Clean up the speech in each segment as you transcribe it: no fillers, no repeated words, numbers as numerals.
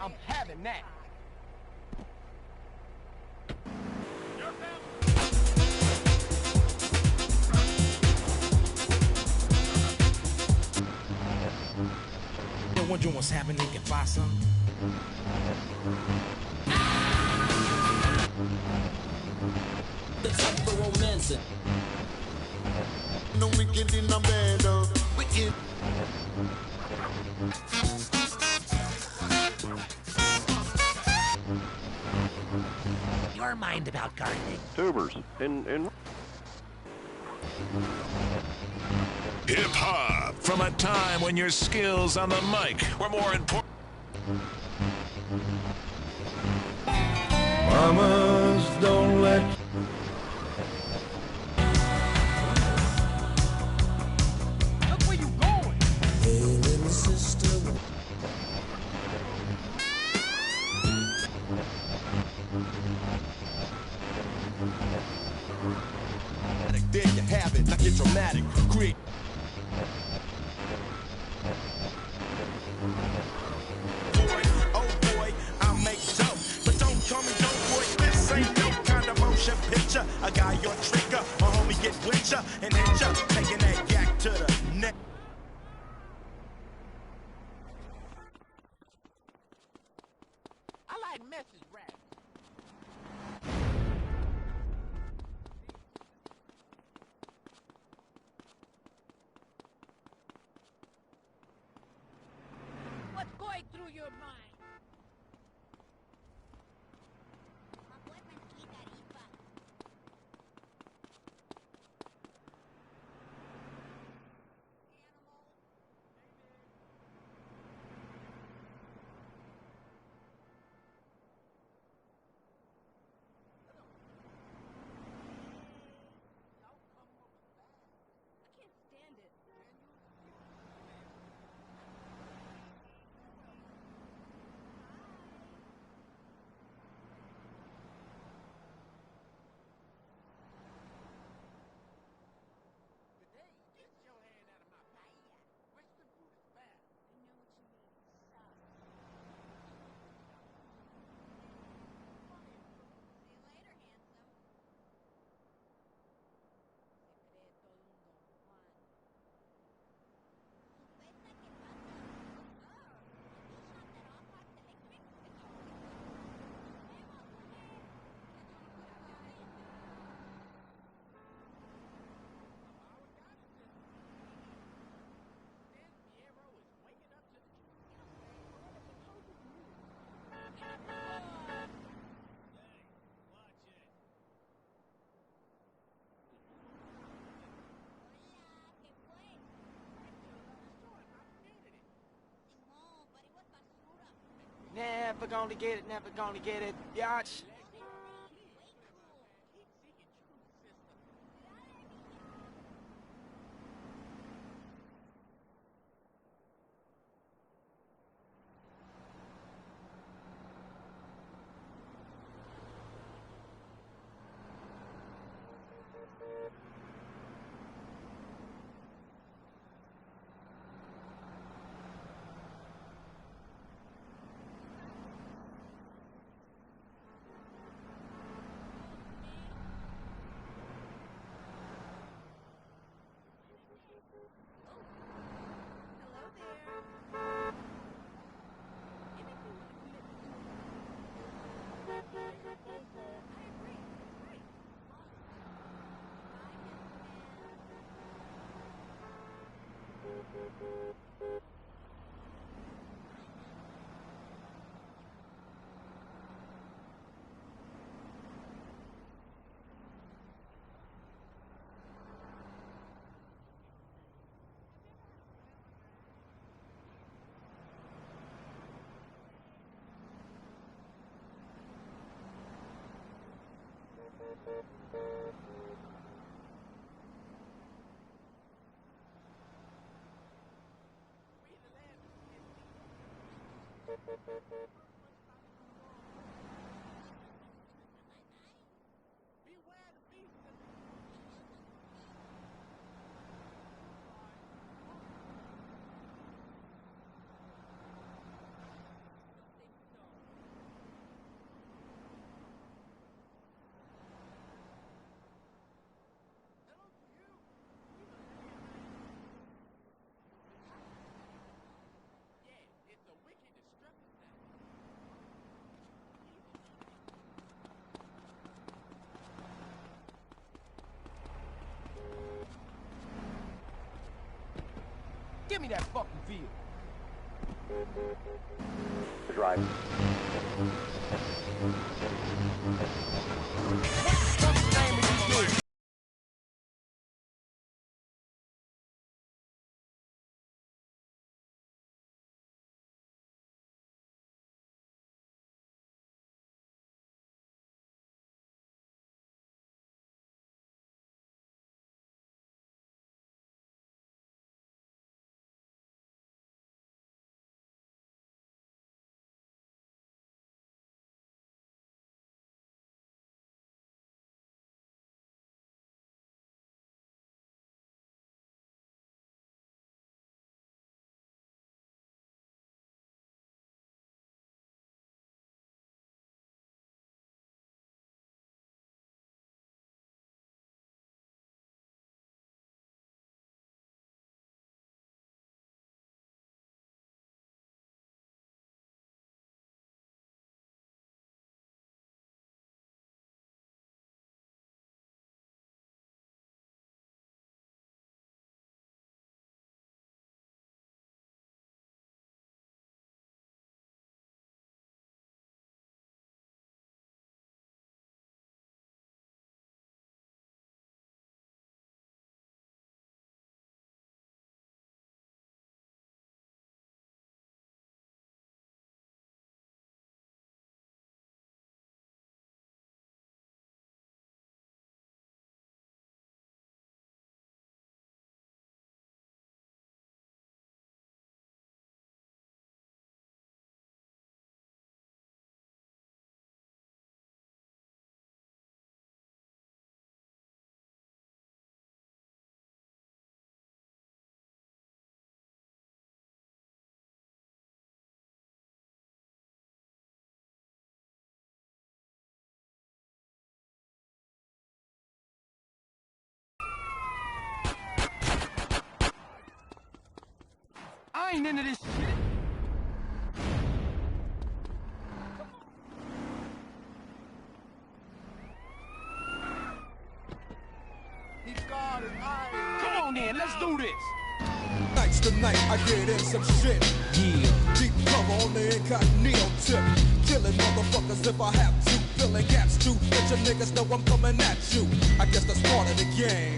I'm having that. You're wondering what's happening, you can buy some. The time for romance. No wicked in the bed, wicked. Your mind about gardening. Tubers in Hip-hop, from a time when your skills on the mic were more important. Mamas, don't let. Look where you going. Hey, little sister. There you have it. Now get dramatic. Create. Boy, oh boy, I'll make dope. But don't call me dope boy. This ain't no kind of motion picture. A guy your trigger, a homie get with ya and hit ya, taking that yak to the neck. I like message rap. What's going through your mind? Never gonna get it, never gonna get it, biatch. Give me that fucking feel. Drive. What's the name of this dude? I ain't into this shit. Come on then, let's do this. Nights tonight, I get in some shit. Yeah. Deep cover on the incognito tip. Killing motherfuckers if I have to. Filling gaps too. Let your niggas know I'm coming at you. I guess that's part of the game.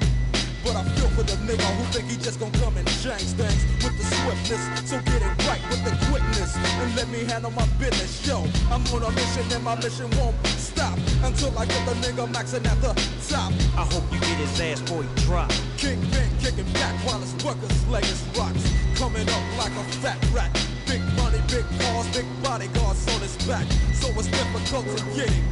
But I feel for the nigga who think he just gon' come and change things with the swiftness. So get it right with the quickness and let me handle my business. Yo, I'm on a mission and my mission won't stop until I get the nigga maxing at the top. I hope you get his ass before he drop. Kingpin kicking back while his workers lay his rocks. Coming up like a fat rat. Big money, big cars, big bodyguards on his back. So it's difficult to get him.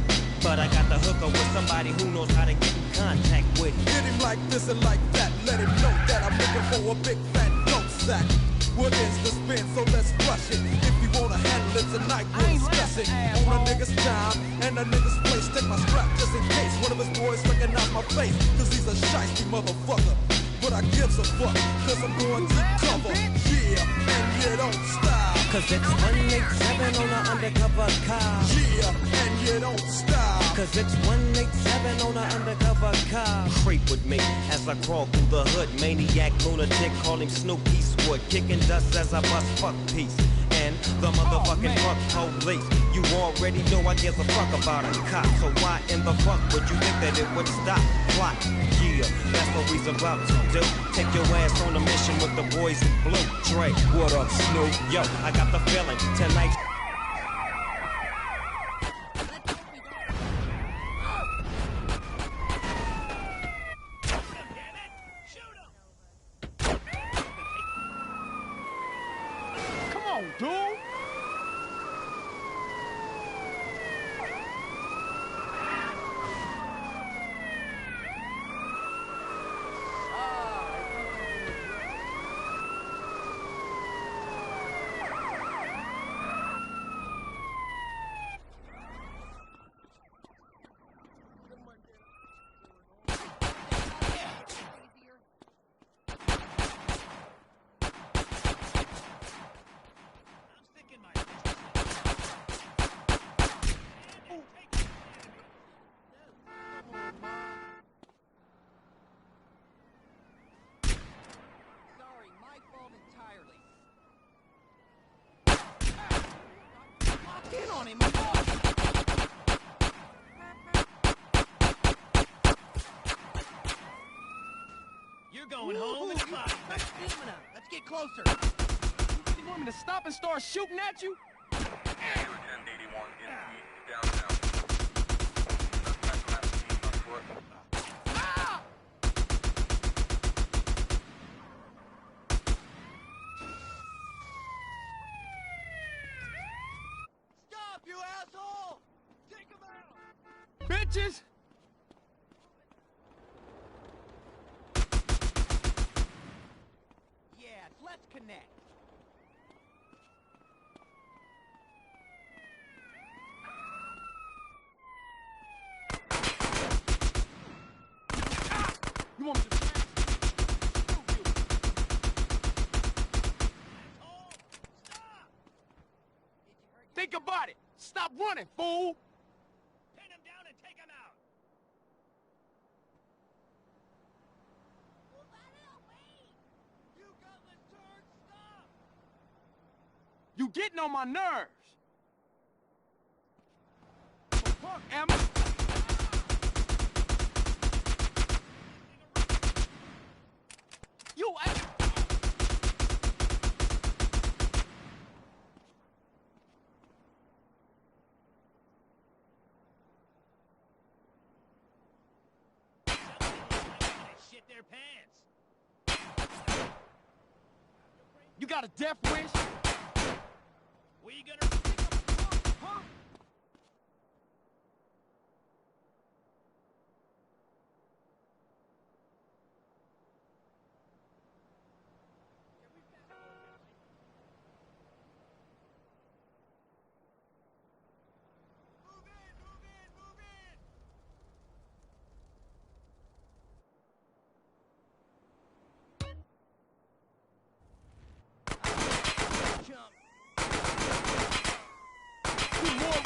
But I got the hooker with somebody who knows how to get in contact with him. Hit him like this and like that. Let him know that I'm looking for a big fat dope sack. What is the spin? So let's rush it. If you wanna handle it tonight, we'll discuss it. On a nigga's time and a nigga's place. Take my strap just in case one of his boys recognize my face. Cause he's a shiesty motherfucker. But I gives a fuck, cause I'm going to cover. Yeah, and you don't stop. Cause it's 187 on an undercover car. Yeah, and you don't stop. Cause it's 187 on an undercover car. Creep with me as I crawl through the hood. Maniac, lunatic, call him Snoop Eastwood. Kicking dust as I bust fuck peace. And the motherfucking fuck police. You already know I give a fuck about a cop. So why in the fuck would you think that it would stop? Plot, yeah, that's what we's about to do. Take your ass on a mission with the boys in blue. Dre, what up, Snoop? Yo, I got the feeling tonight. Come on, dude. closer. You want me to stop and start shooting at you? 1081 in downtown. Ah! Stop, you asshole! Take him out! Bitches! Yes, let's connect. You want me to blast? Screw you. Asshole! Stop! Did you hurt Think about it. Stop running, fool. Pin him down and take him out! Move out of the way! You gutless turd, stop! You getting on my nerves. Fuck, Emma. You ain't. Shit their pants! You got a death wish? We gonna pick up a punk, huh? Move in, move in, move in! Jump! You more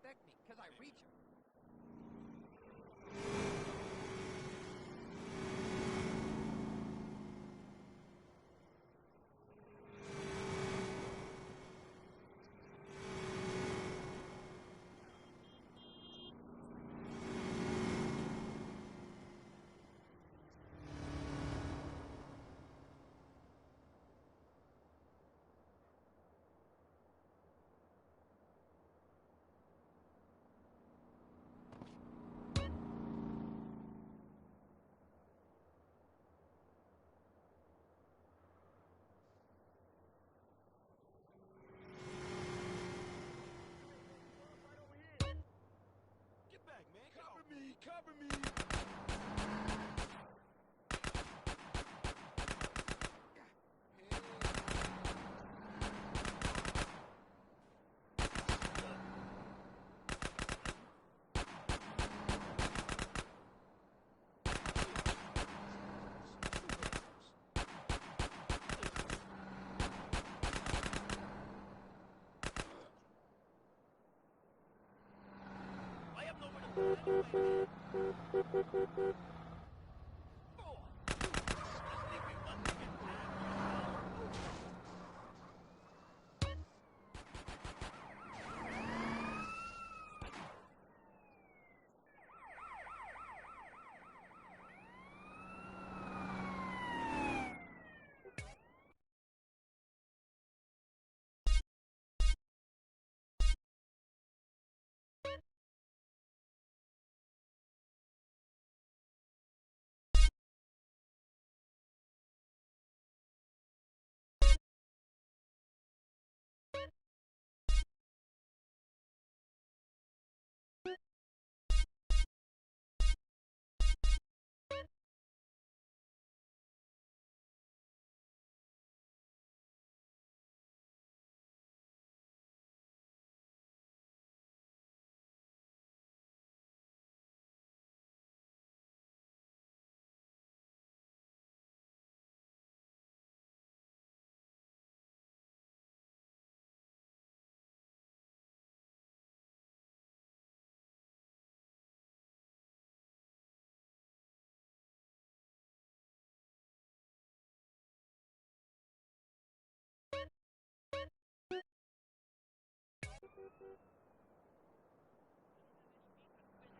respect me, because I reach her. Get back, man. Cover me, cover me. I have nowhere to go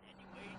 anyway.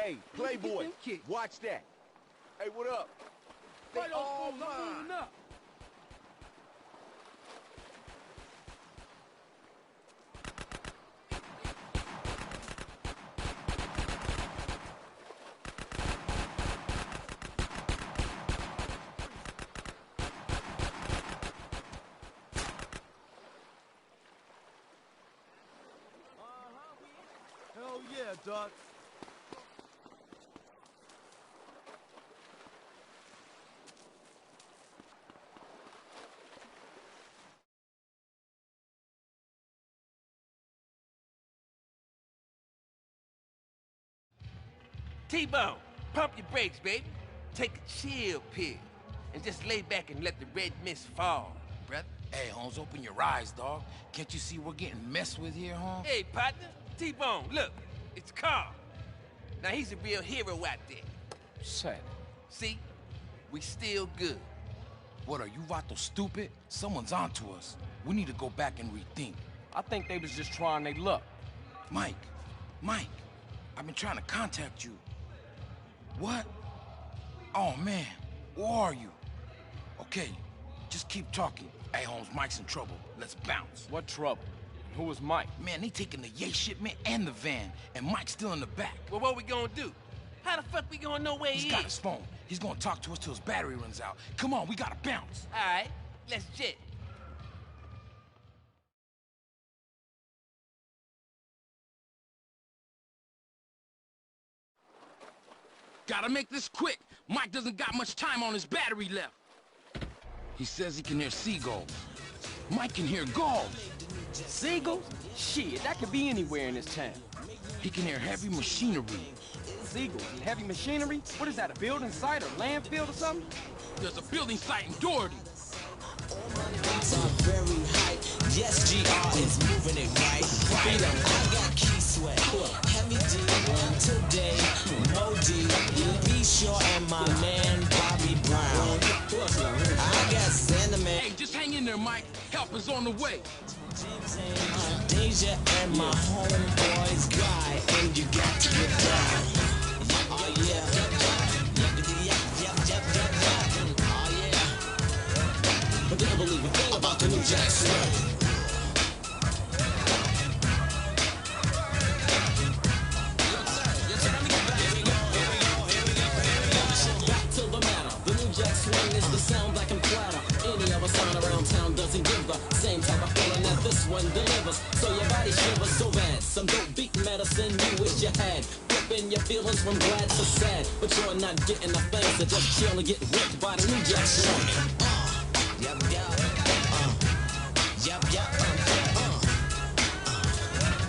Hey, Playboy, watch that. Hey, what up? They all mine. Up. Hell yeah, Doc. T-Bone, pump your brakes, baby. Take a chill pill and just lay back and let the red mist fall, brother. Hey, Holmes, open your eyes, dog. Can't you see we're getting messed with here, Holmes? Hey, partner, T-Bone, look, it's Carl. Now, he's a real hero out there. Sad. See? We still good. What, are you Vato stupid? Someone's onto us. We need to go back and rethink. I think they was just trying their luck. Mike, I've been trying to contact you. What? Oh, man, where are you? Okay, just keep talking. Hey, Holmes, Mike's in trouble. Let's bounce. What trouble? Who was Mike? Man, they taking the Yay shipment and the van, and Mike's still in the back. Well, what we gonna do? How the fuck we gonna know where he is? He's got his phone. He's gonna talk to us till his battery runs out. Come on, we gotta bounce. All right, let's jet. Gotta make this quick. Mike doesn't got much time on his battery left. He says he can hear seagulls. Mike can hear gulls. Seagulls? Shit, that could be anywhere in this town. He can hear heavy machinery. Seagulls and heavy machinery? What is that, a building site or landfill or something? There's a building site in Doherty. Very high. Yes, GR is moving it right. I got key sweat. Heavy D today. Modi, Be Sure, and my man Bobby Brown. I got Sandman. Hey, just hang in there, Mike. Help is on the way. Deja and my homeboys guy, and you got to get down. Oh yeah. Oh yeah. But they don't believe a thing about the new Jack Swing. Back to the matter. The new Jack Swing is the sound black and flatter. Any other sound around town doesn't give the same type of feeling that this one delivers. So your body shivers so bad. Some dope beat medicine you wish you had. Flipping your feelings from glad to sad. But you're not getting the thing, so just chill and get ripped by the new Jack Swing. Yup, yup. Yup, yup.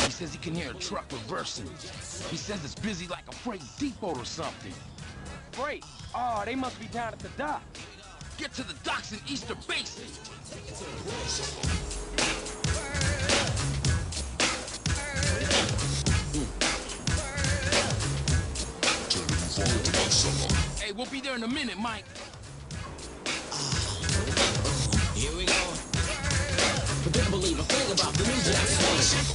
He says he can hear a truck reversing. He says it's busy like a freight depot or something. Freight? Oh, they must be down at the dock. Get to the docks in Easter Basin. Hey, we'll be there in a minute, Mike. Here we go. But they don't believe a thing about the new Jack Swing.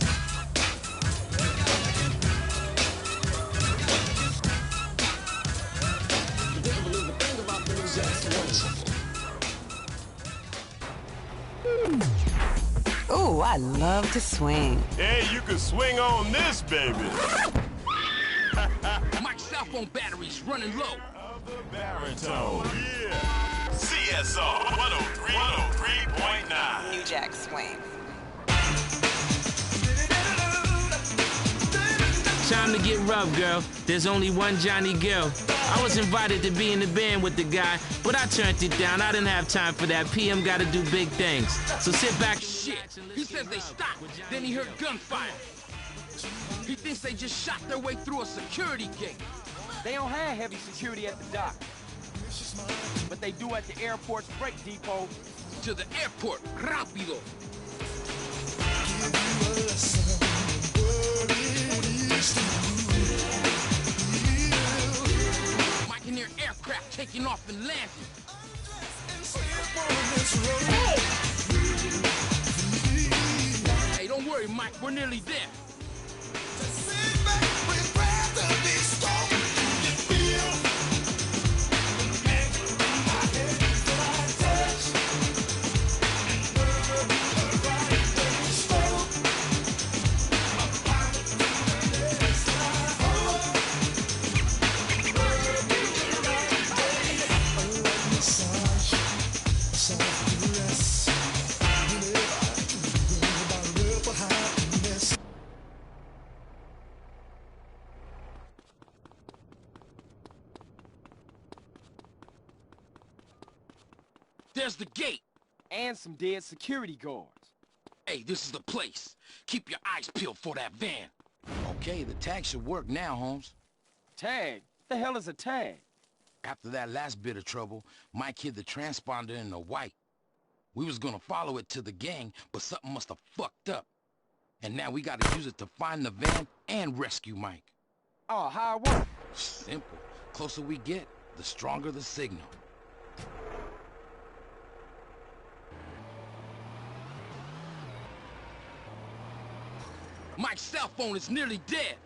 But they don't believe a thing about the new Jack Swing. Ooh, I love to swing. Hey, you can swing on this, baby. Mike's cell phone battery's running low. Baritone, yeah. CSR 103.9. New Jack Swing. Time to get rough, girl. There's only one Johnny Gill. I was invited to be in the band with the guy, but I turned it down. I didn't have time for that. PM gotta do big things. So sit back. Shit, he says they stopped. Then he heard gunfire. He thinks they just shot their way through a security gate. They don't have heavy security at the dock. But they do at the airport's freight depot. To the airport, rápido. Mike can hear aircraft taking off and landing. Hey, don't worry, Mike, we're nearly there. There's the gate. And some dead security guards. Hey, this is the place. Keep your eyes peeled for that van. Okay, the tag should work now, Holmes. Tag? The hell is a tag? After that last bit of trouble, Mike hid the transponder in the white. We was gonna follow it to the gang, but something must have fucked up. And now we gotta use it to find the van and rescue Mike. Oh, how it work? Simple. Closer we get, the stronger the signal. Mike's cell phone is nearly dead.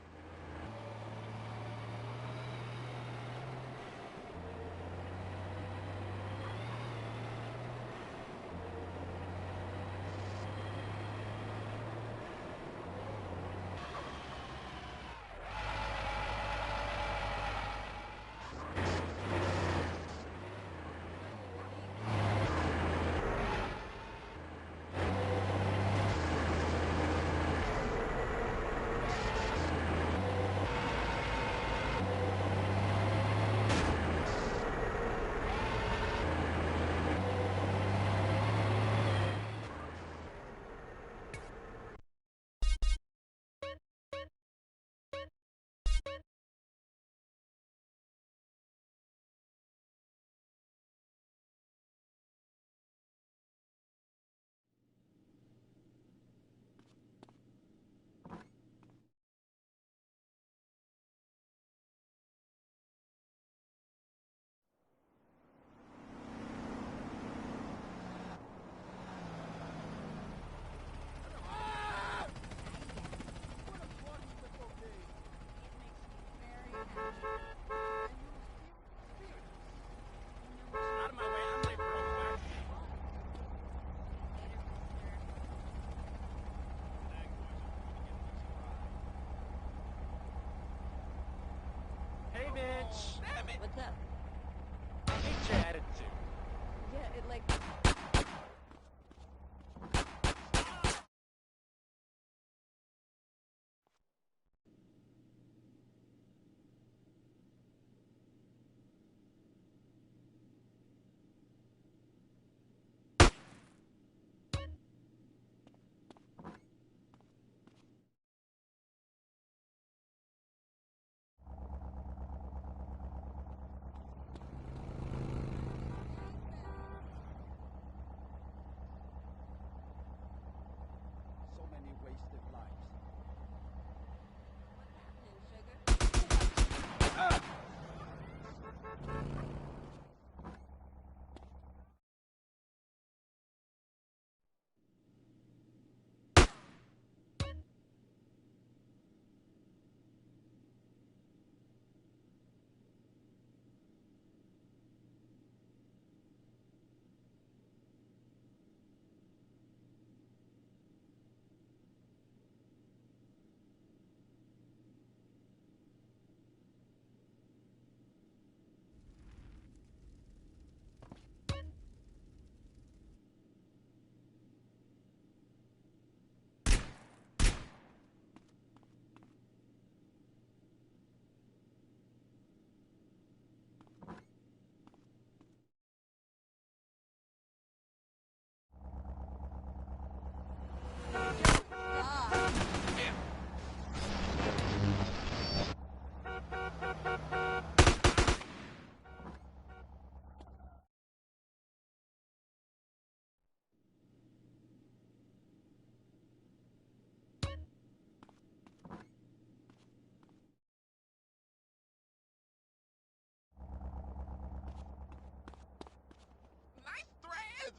Hey, Mitch. Damn it. What's up? I hate your attitude. Yeah, it like...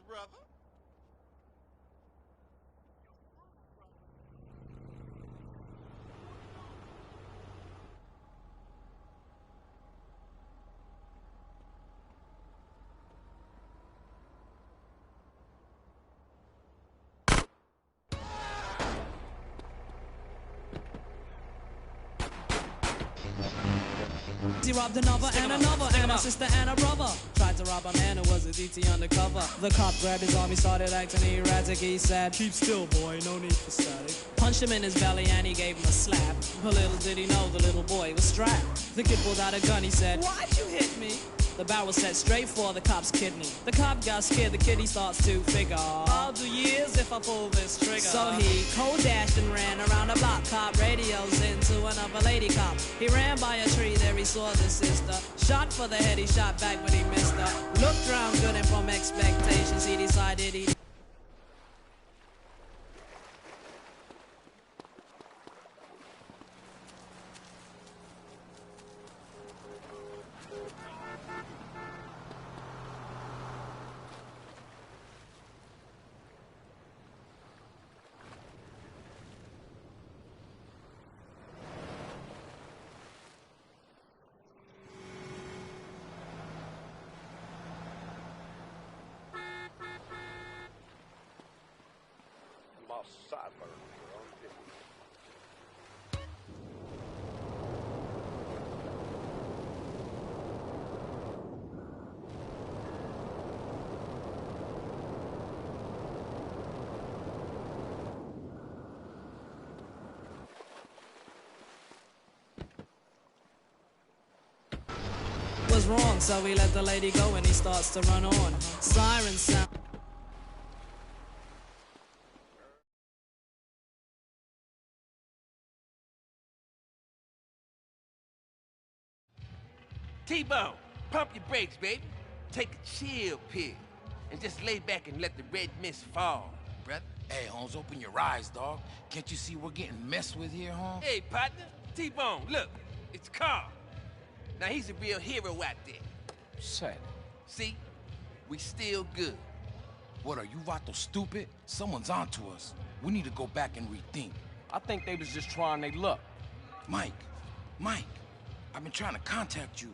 Brother. He robbed another and another and a sister and a brother. Tried to rob a man who was a DT undercover. The cop grabbed his arm, he started acting erratic. He said, "Keep still, boy, no need for static." Punched him in his belly and he gave him a slap. But little did he know the little boy was strapped. The kid pulled out a gun, he said, "Why'd you hit me?" The barrel set straight for the cop's kidney. The cop got scared, the kitty starts to figure, I'll do years if I pull this trigger. So he cold dashed and ran around the block. Cop radios into another lady cop. He ran by a tree, there he saw the sister. Shot for the head, he shot back, but he missed her. Looked round good and from expectations, he decided he... was wrong, so he let the lady go and he starts to run on. Siren sound. T-Bone, pump your brakes, baby. Take a chill pill and just lay back and let the red mist fall, brother. Hey, Holmes, open your eyes, dog. Can't you see we're getting messed with here, Holmes? Hey, partner. T-Bone, look. It's Carl. Now, he's a real hero out there. Sad. See? We still good. What, are you Vato stupid? Someone's onto us. We need to go back and rethink. I think they was just trying their luck. Mike, I've been trying to contact you.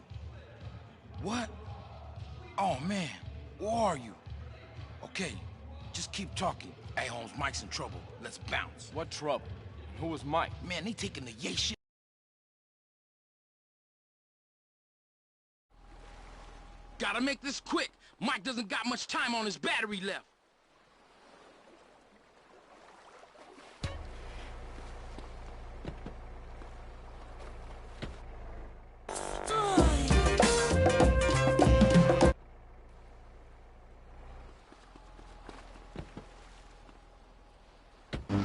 What? Oh, man, where are you? Okay, just keep talking. Hey, Holmes, Mike's in trouble. Let's bounce. What trouble? Who was Mike? Man, they taking the yay shit. Gotta make this quick. Mike doesn't got much time on his battery left.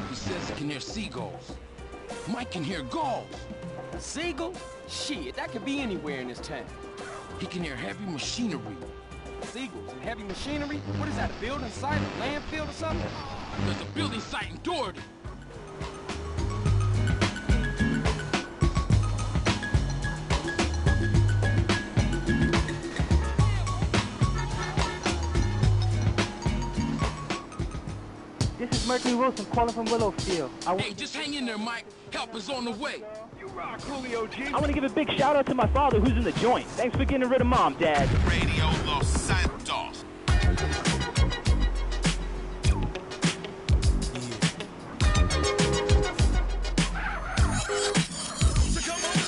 He says he can hear seagulls. Mike can hear gulls. Seagull? Shit, that could be anywhere in this town. He can hear heavy machinery. Seagulls and heavy machinery? What is that, a building site, a landfill or something? There's a building site in Doherty. This is Mercury Wilson calling from Willowfield. Hey, just hang in there, Mike. Help is on the way. You rock, Julio G. I want to give a big shout out to my father who's in the joint. Thanks for getting rid of Mom, Dad. Radio Los Santos.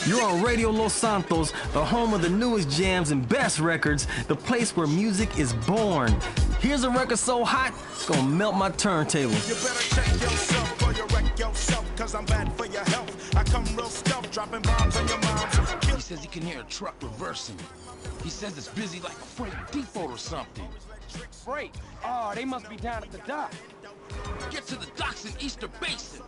You're on Radio Los Santos, the home of the newest jams and best records, the place where music is born. Here's a record so hot, it's gonna melt my turntable. You better check yourself or you wreck yourself, cause I'm bad for your health. I come real stealth, dropping bombs on your moms. He says he can hear a truck reversing. He says it's busy like a freight depot or something. Freight? Oh, they must be down at the dock. Get to the docks in Easter Basin.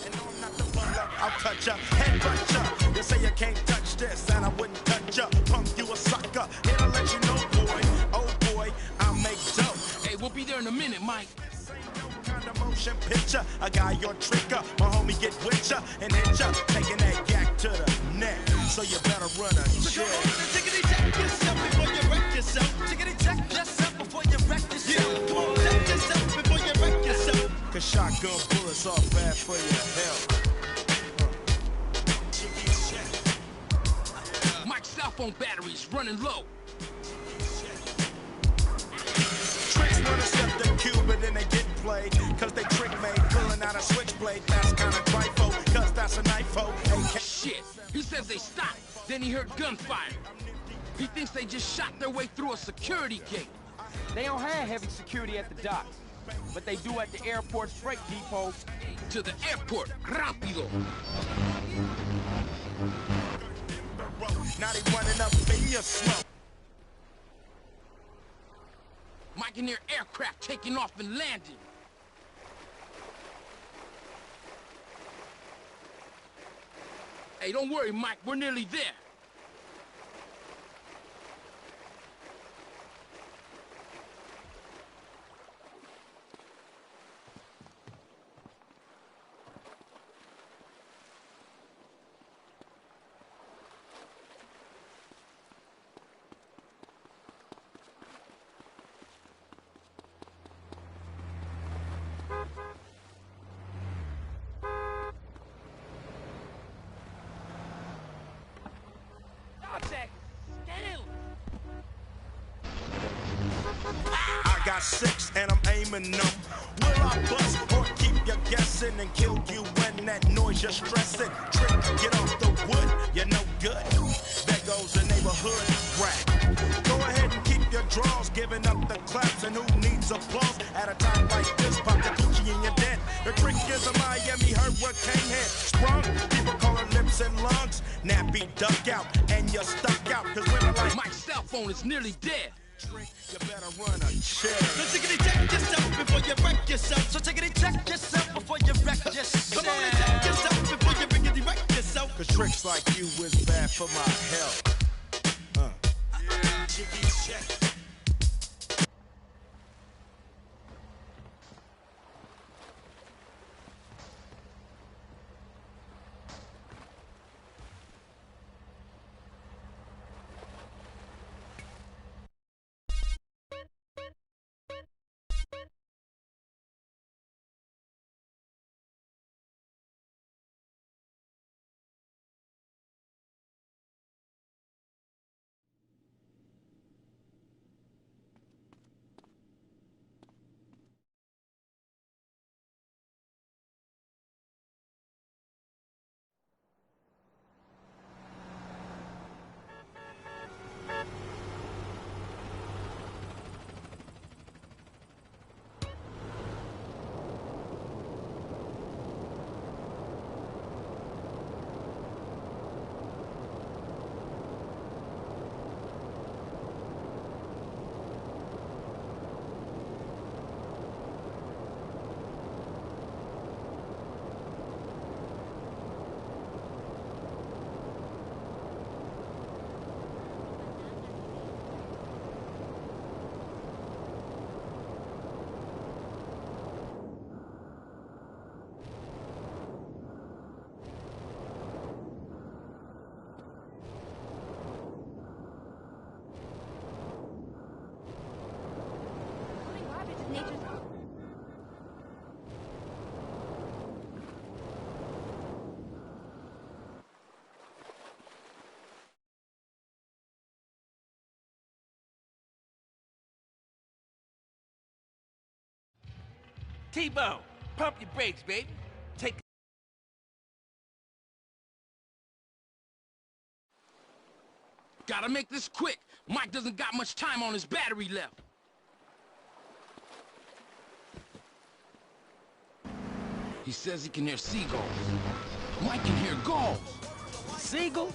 And no, I'm not the butler, I'll cut ya, headbutt ya. You say you can't touch this, and I wouldn't touch ya. Punk, you a sucker. Here to let you know, boy. Oh boy, I'll make dough. Hey, we'll be there in a minute, Mike. This ain't no kind of motion picture. A guy your tricker, my homie get with ya and hit ya, taking that yak to the neck. So you better run a check. Tickety check yourself before you wreck yourself. Tickety check yourself before you wreck yourself. Come on, check yourself before you wreck yourself. Cause shotgun bullets are bad for your health. Mike's cell phone battery's running low. Tricks wanna step the cube and then they get played. Cause they trick made, pulling out a switchblade. That's kinda trifle, cause that's a knife-o. Shit, he says they stopped, then he heard gunfire. He thinks they just shot their way through a security gate. They don't have heavy security at the docks, but they do at the airport's freight depot. To the airport, rápido. Now they running up in your smoke. can hear aircraft taking off and landing. Hey, don't worry, Mike. We're nearly there. I got 6 and I'm aiming them. Will I bust or keep you guessing and kill you when that noise you're stressing? Trick, get off the wood, you're no good. There goes the neighborhood rap. Go ahead and keep your draws, giving up the claps. And who needs applause at a time like this? Pop the Gucci in your den. The trick is a Miami hurricane head. Sprung, people call her lips and lungs. Nappy duck out and you're stuck out. Cause women like my cell phone is nearly dead. Trick, you better run a check. So take it, check yourself before you wreck yourself. So take it, check yourself before you wreck yourself. Come on and check yourself before you rickety wreck yourself. Cause tricks like you is bad for my health. Jiggy check. T-Bone, pump your brakes, baby. Take Gotta make this quick. Mike doesn't got much time on his battery left. He says he can hear seagulls. Mike can hear gulls. Seagulls?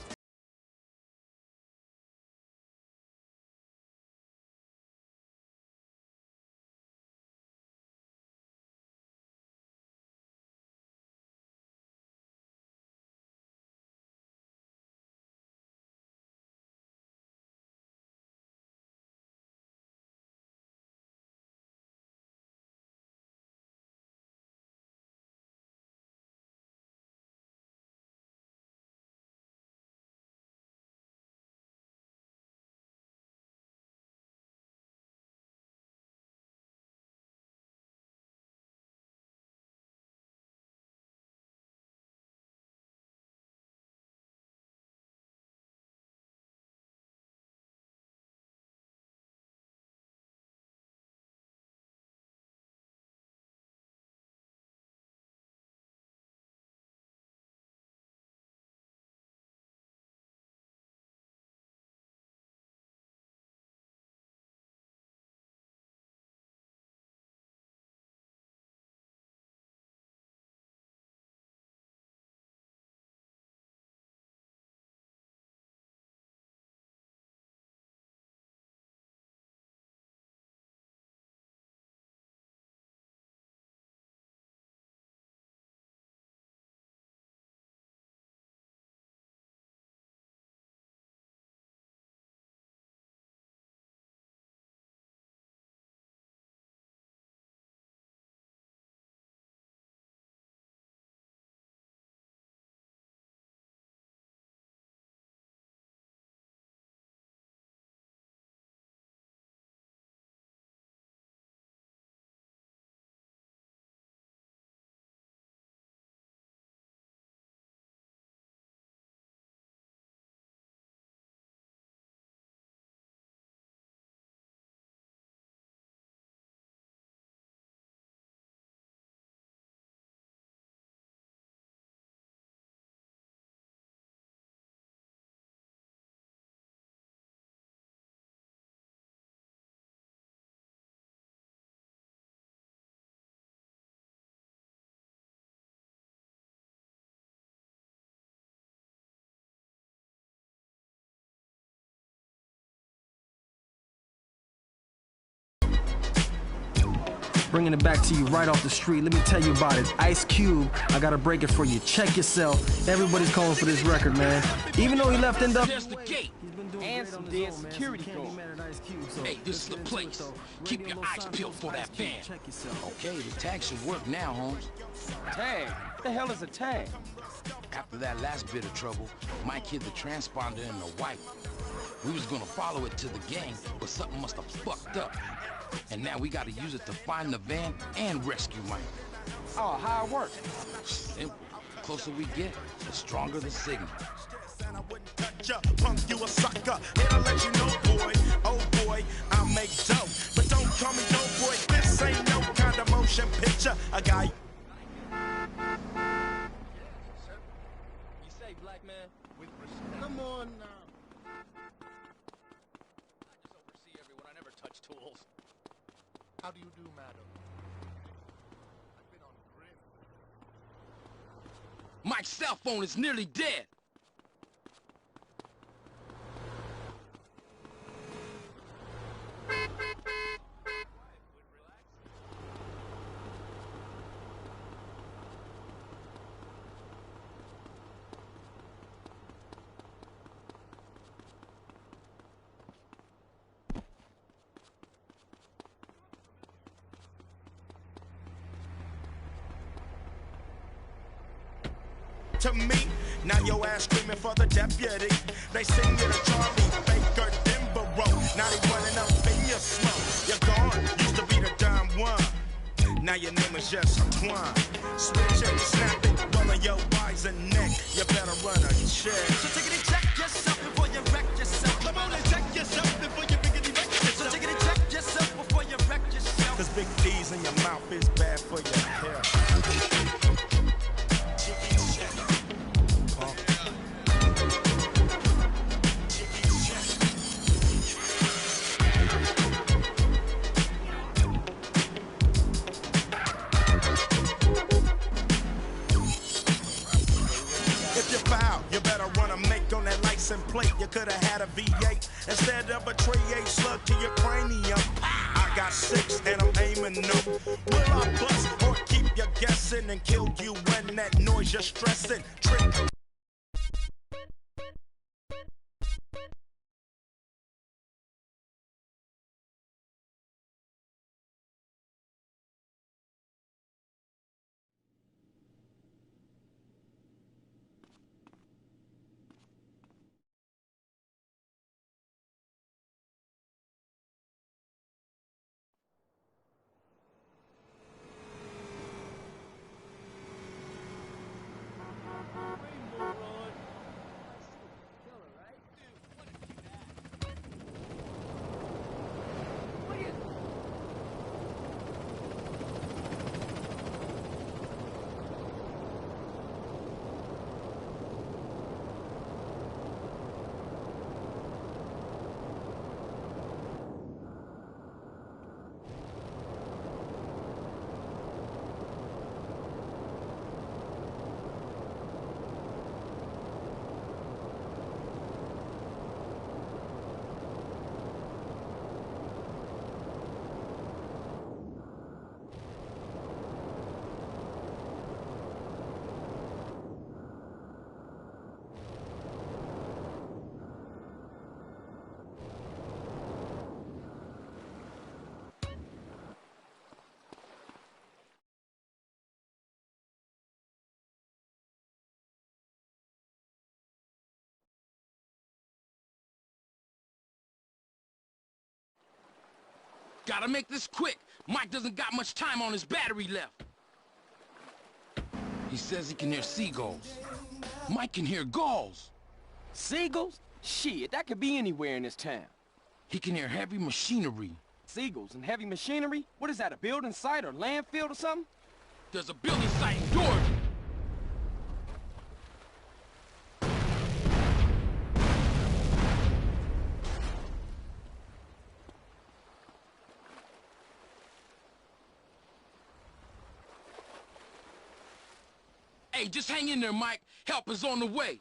Bringing it back to you right off the street. Let me tell you about it. Ice Cube, I gotta break it for you. Check yourself. Everybody's calling for this record, man. Even though he left NW. There's the gate. And some dead security guards. Hey, this is the place. Keep your eyes peeled for that van. Okay, the tag should work now, Holmes. Tag? What the hell is a tag? After that last bit of trouble, Mike hid the transponder in the white. We was gonna follow it to the gang, but something must have fucked up. And now we gotta use it to find the van and rescue Mike. Oh, how it works? Simple. Closer we get, the stronger the signal. Punk, you a sucker. Here to let you know, boy. Oh boy, I make dope. But don't call me dope boy. This ain't no kind of motion picture. A guy. You say black man with respect. Come on now. I just oversee everyone. I never touch tools. How do you do, madam? I've been on grid. Mike's cell phone is nearly dead. To me, now your ass screaming for the deputy. They sing you to Charlie Baker Denborough. Now they running up in your smoke. You're gone, used to be the dime one. Now your name is just Twine. Switch it, snap it, rolling your wires and neck. You better run a check. So take it and check yourself before you wreck yourself. Come on and check yourself before you biggity wreck yourself. So take it and check yourself before you wreck yourself. Cause big D's in your mouth is bad for your hair. You better run a make on that license plate. You could have had a V8 instead of a tray 8 slug to your cranium. I got 6 and I'm aiming no. Will I bust or keep you guessing and kill you when that noise you're stressing? Trick. Gotta make this quick. Mike doesn't got much time on his battery left. He says he can hear seagulls. Mike can hear gulls. Seagulls? Shit, that could be anywhere in this town. He can hear heavy machinery. Seagulls and heavy machinery? What is that, a building site or landfill or something? There's a building site in Georgia. Hey, just hang in there, Mike. Help is on the way.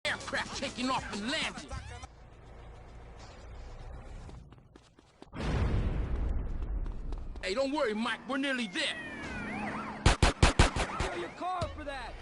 Aircraft taking off and landing. Hey, don't worry, Mike. We're nearly there. Yo, your car for that.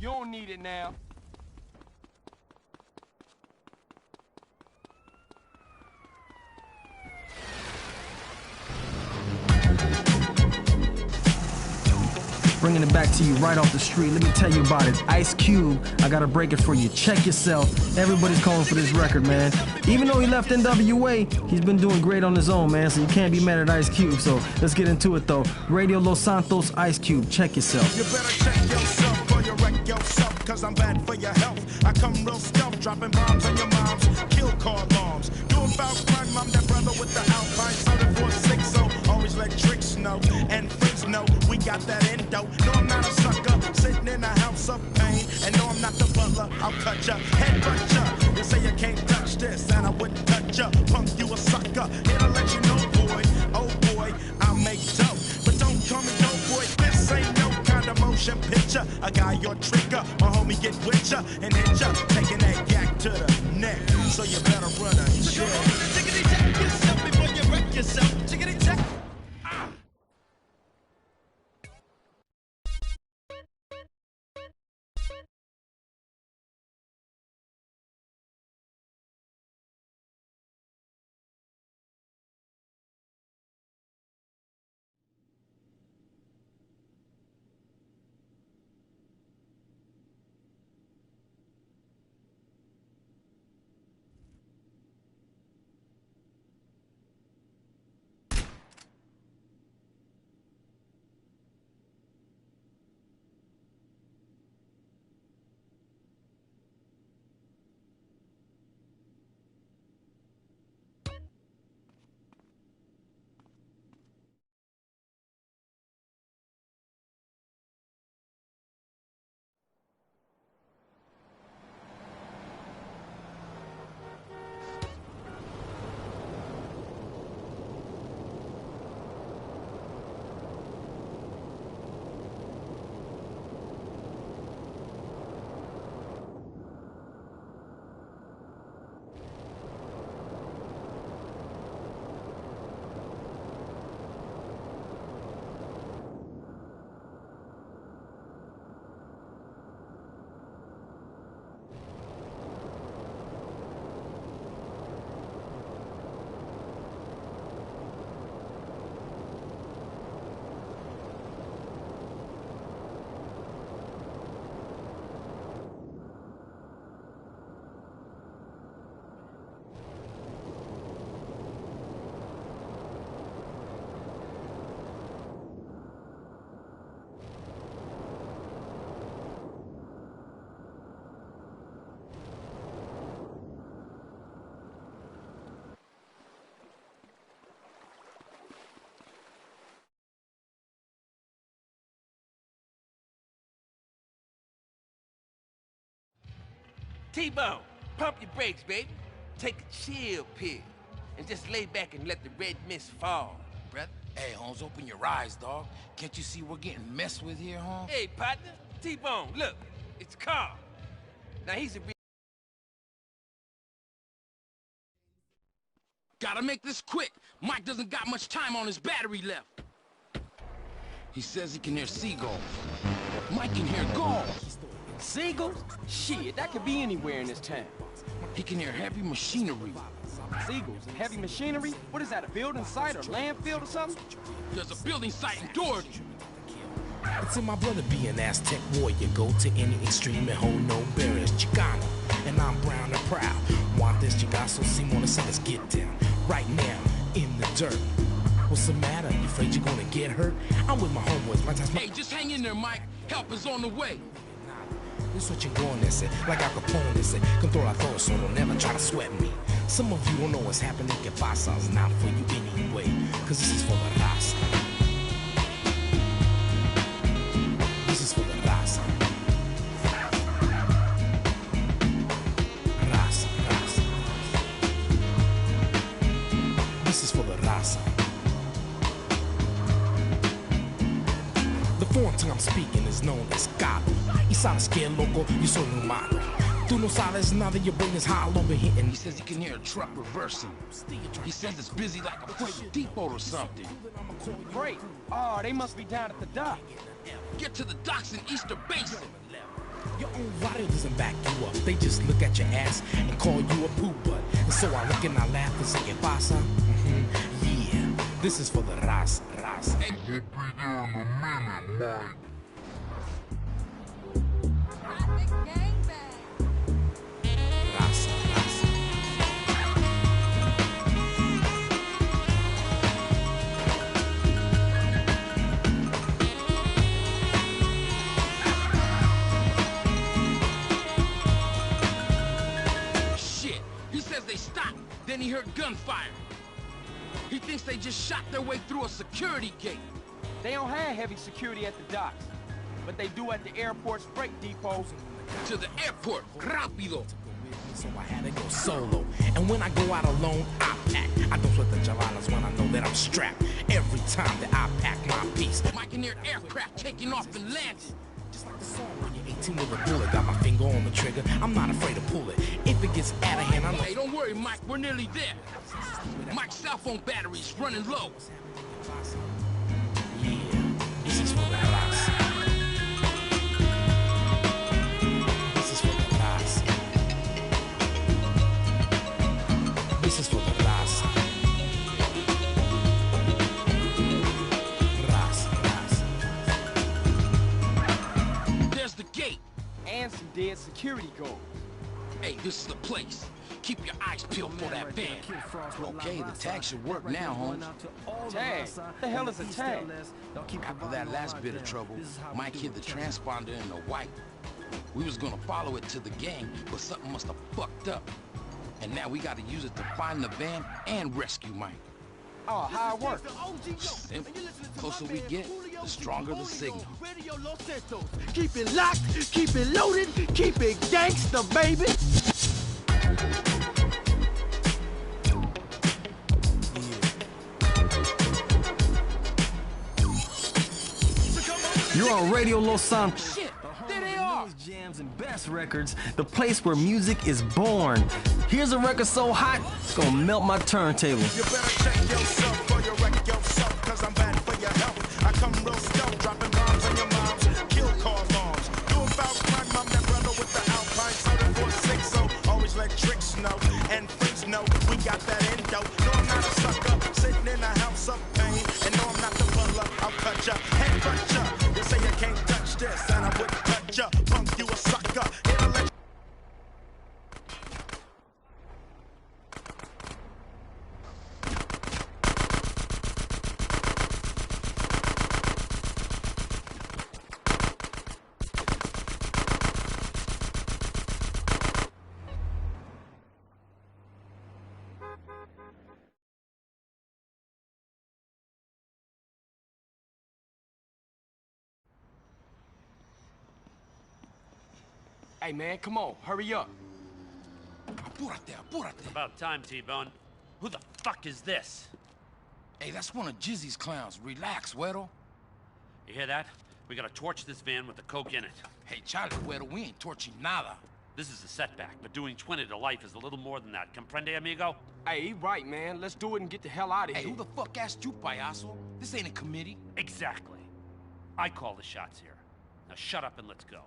You don't need it now. Bringing it back to you right off the street. Let me tell you about it. Ice Cube, I gotta break it for you. Check yourself. Everybody's calling for this record, man. Even though he left NWA, he's been doing great on his own, man. So you can't be mad at Ice Cube. So let's get into it, though. Radio Los Santos, Ice Cube. Check yourself. You better check yourself or you wreck yourself, cause I'm bad for your health. I come real stealth, dropping bombs on your moms, kill car alarms. Doing foul crime, I'm that brother with the Alpine 7460. Always let tricks know, and friends know we got that endo. No, I'm not a sucker, sitting in a house of pain. And no, I'm not the butler, I'll cut ya, headbutt ya. You say you can't touch this, and I wouldn't touch ya. Punk, you a sucker, here to let you know, boy. Oh boy, I'll make dope, but don't call me dope, boy. This ain't no kind of motion picture. A guy your trigger, my homie get with ya and hit ya, taking that yak to the neck. So you better run a check. Chickity check yourself before you wreck yourself. Chickity check. T-Bone, pump your brakes, baby. Take a chill pill and just lay back and let the red mist fall, brother. Hey, Holmes, open your eyes, dog. Can't you see we're getting messed with here, Holmes? Hey, partner, T-Bone, look, it's Carl. Now he's a real... Gotta make this quick. Mike doesn't got much time on his battery left. He says he can hear seagulls. Mike can hear gulls. Seagulls? Shit, that could be anywhere in this town. He can hear heavy machinery. Seagulls and heavy machinery? What is that, a building site or landfill or something? There's a building site in Doherty. It's in my blood to be an Aztec warrior. Go to any extreme and hold no barriers. Chicano, and I'm brown and proud. Want this Chicago, Simona, so let's get down. Right now, in the dirt. What's the matter? You afraid you're gonna get hurt? I'm with my homeboys. My Hey, just hang in there, Mike. Help is on the way. This what you're going, ese. Like Al Capone, ese. Controla todo, so don't never try to sweat me. Some of you don't know what's happening. Que pasa? It's not for you anyway. Cause this is for the raza. This is for the raza. Raza, raza. This is for the raza. The foreign tongue I'm speaking is known as Galo. Y sabes que loco, yo soy humano. Tú no sabes nada, your brain is hollow, been hitting. He says he can hear a truck reversing. He says it's busy like a freight depot or something. Great. Oh, they must be down at the dock. Get to the docks in Easter Basin. Your own radio doesn't back you up. They just look at your ass and call you a poo butt. And so I look and I laugh and say, ¿Qué pasa? Yeah, this is for the raza, raza. Hey, we'll be there in a minute, Mike. Then he heard gunfire. He thinks they just shot their way through a security gate. They don't have heavy security at the docks, but they do at the airport's freight depots. To the airport, rápido. So I had to go solo. And when I go out alone, I pack. I don't sweat the jalalas when I know that I'm strapped. Every time that I pack my piece. Mike can hear aircraft taking off and landing. Just like the song when you're 18 with a bullet. Got my finger on the trigger. I'm not afraid to pull it. If it gets out of hand, I'm Hey, don't worry, Mike. We're nearly there. Mike's cell phone battery's running low. Yeah, this is for the raza. This is for the raza. This is for the raza. Raza, raza. There's the gate. And some dead security guards. Hey, this is the place. Keep your eyes peeled for that van. Okay, the tag should work now, Holmes. Tag? What the hell is a tag? After that last bit of trouble, Mike hid the transponder in the white. We was gonna follow it to the gang, but something must have fucked up. And now we gotta use it to find the van and rescue Mike. Oh, how it works? Simple. The closer we get, the stronger the signal. Keep it locked, keep it loaded, keep it gangsta, baby. You're on Radio Los Santos. Shit, there they are. Jams and best records, the place where music is born. Here's a record so hot, it's gonna melt my turntable. You better check yourself before you wreck yourself, cause I'm bad for your health. I come real stealth, dropping bombs on your moms, kill car alarms. Do about crime, I'm that brother with the Alpine, 746, so always let tricks know, and freaks know, we got that endo. No, I'm not a sucker, sitting in a house of pain, and no, I'm not the butler, I'll cut ya, head cut ya. You say you can't touch this, and I wouldn't touch ya, punk you a sucker, it'll let Hey, man, come on, hurry up. apúrate, apúrate. About time, T-Bone. Who the fuck is this? Hey, that's one of Jizzy's clowns. Relax, Güero. You hear that? We gotta torch this van with the coke in it. Hey, Charlie, Güero, we ain't torching nada. This is a setback, but doing 20 to life is a little more than that. Comprende, amigo? Hey, he right, man. Let's do it and get the hell out of Hey, here. who the fuck asked you, payaso? This ain't a committee. Exactly. I call the shots here. Now shut up and let's go.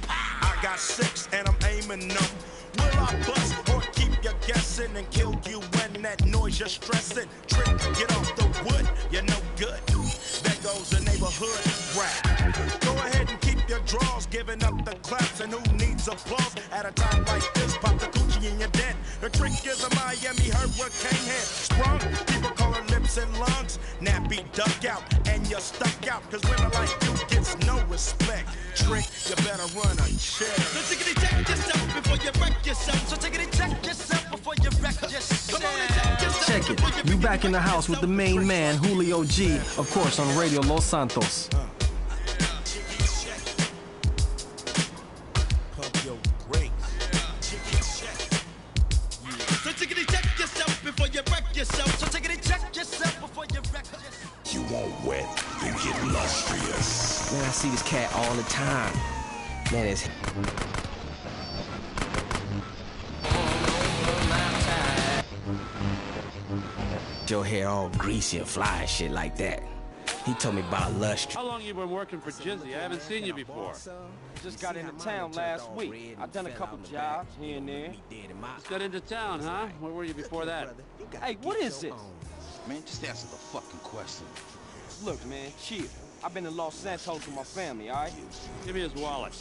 I got 6 and I'm aiming them. Will I bust or keep you guessing and kill you when that noise you're stressing? Trick, get off the wood, you're no good. There goes the neighborhood rap. Go ahead and keep your draws, giving up the claps. And who needs applause at a time like this? Pop the coochie and you're dead. The trick is a Miami hurricane head. Sprung, people call her lips and lungs. Nappy duck out and you're stuck out. Cause women like you gets no respect. Trick, you better run a check. So take it, check yourself before you wreck yourself. So take it, check yourself before you wreck yourself. Come on and check yourself. Check it. You back in the house with the main man, Julio G, of course, on Radio Los Santos. So take it, check yourself before you wreck yourself. So take it, check yourself before you wreck yourself. You want wet, you get illustrious. Man, I see this cat all the time. Man, it's... Your hair all greasy and fly and shit like that. He told me about lust. How long you been working for Jizzy? I haven't seen you before. Just got into town last week. I've done a couple jobs here and there. Just got into town, huh? Where were you before that? Hey, what is this? Man, just answer the fucking question. Look, man, chill. I've been to Los Santos with my family, all right? Give me his wallet.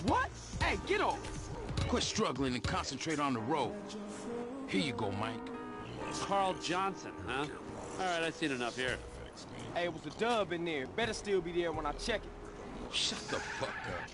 What? Hey, get off! Quit struggling and concentrate on the road. Here you go, Mike. Carl Johnson, huh? All right, I've seen enough here. Hey, it was a dub in there. Better still be there when I check it. Shut the fuck up.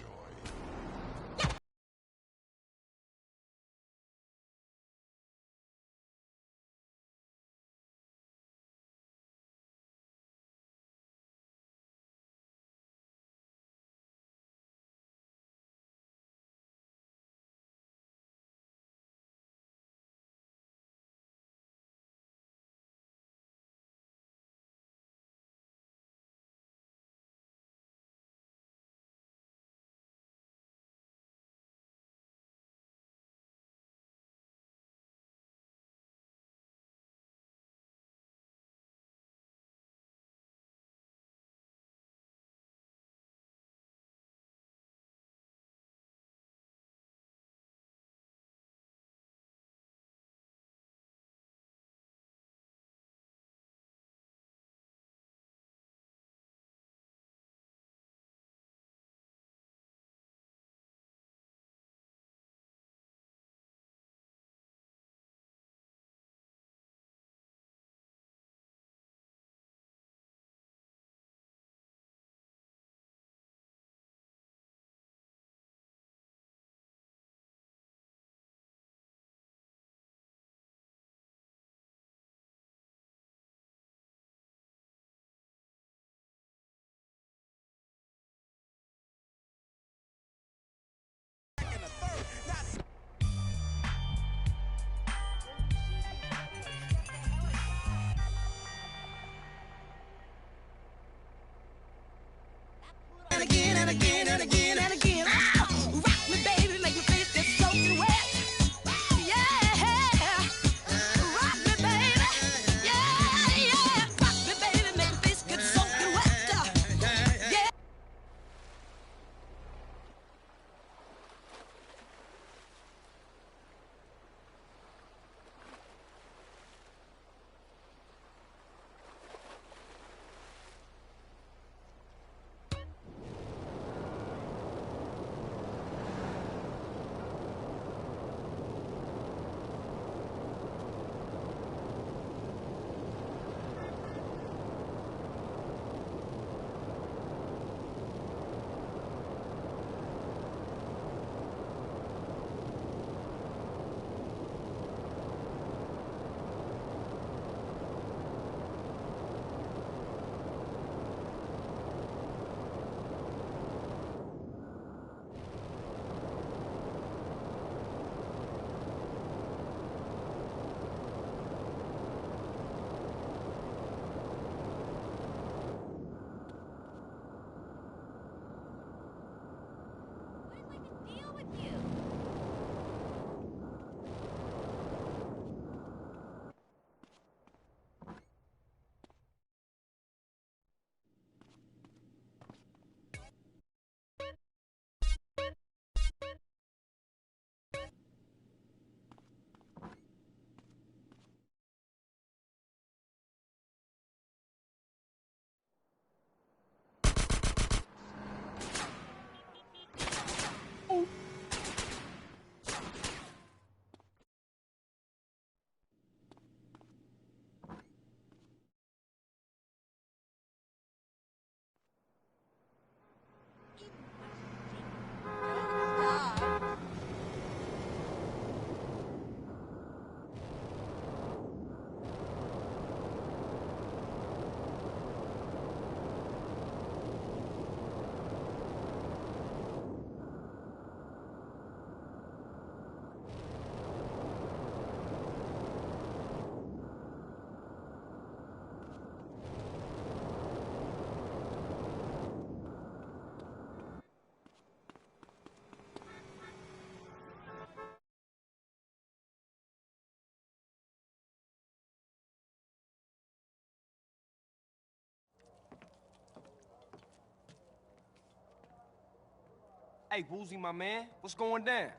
Hey, Woozy, my man, what's going down?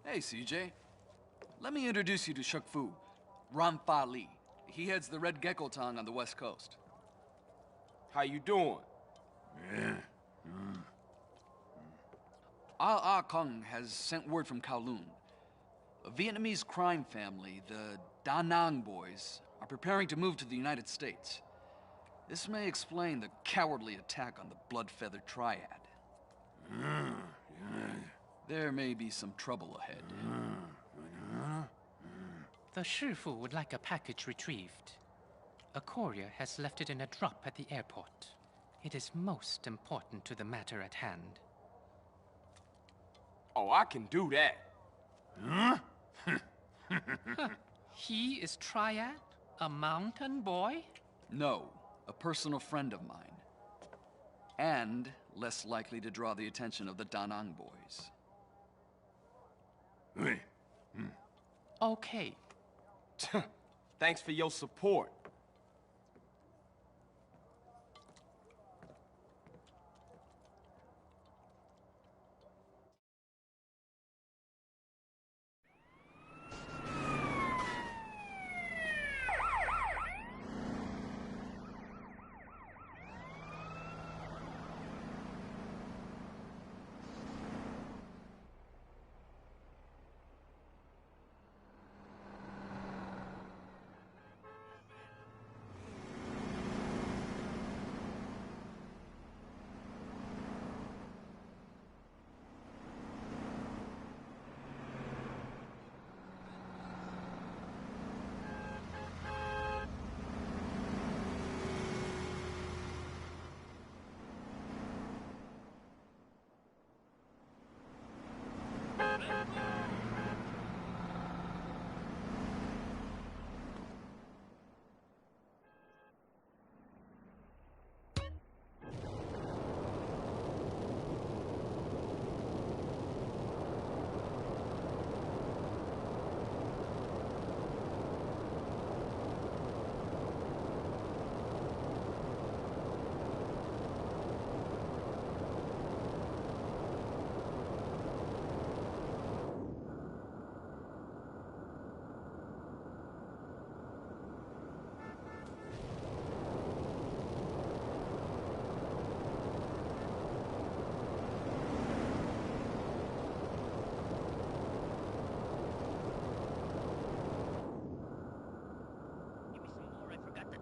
Hey, CJ. Let me introduce you to Shuk Fu, Ramfa Lee. He heads the Red Gecko Tong on the West Coast. How you doing? Ah Kung has sent word from Kowloon. A Vietnamese crime family, the Da Nang boys, are preparing to move to the United States. This may explain the cowardly attack on the Blood-Feather Triad. There may be some trouble ahead. The Shifu would like a package retrieved. A courier has left it in a drop at the airport. It is most important to the matter at hand. Oh, I can do that. He is Triad? A mountain boy? No, a personal friend of mine. And less likely to draw the attention of the Da Nang boys. Okay. Thanks for your support.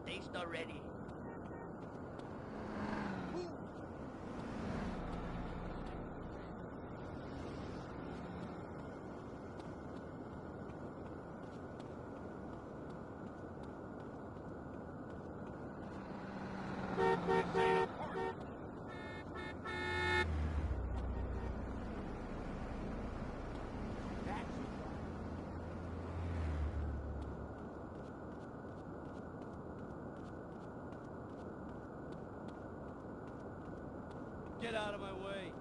Taste already. Get out of my way.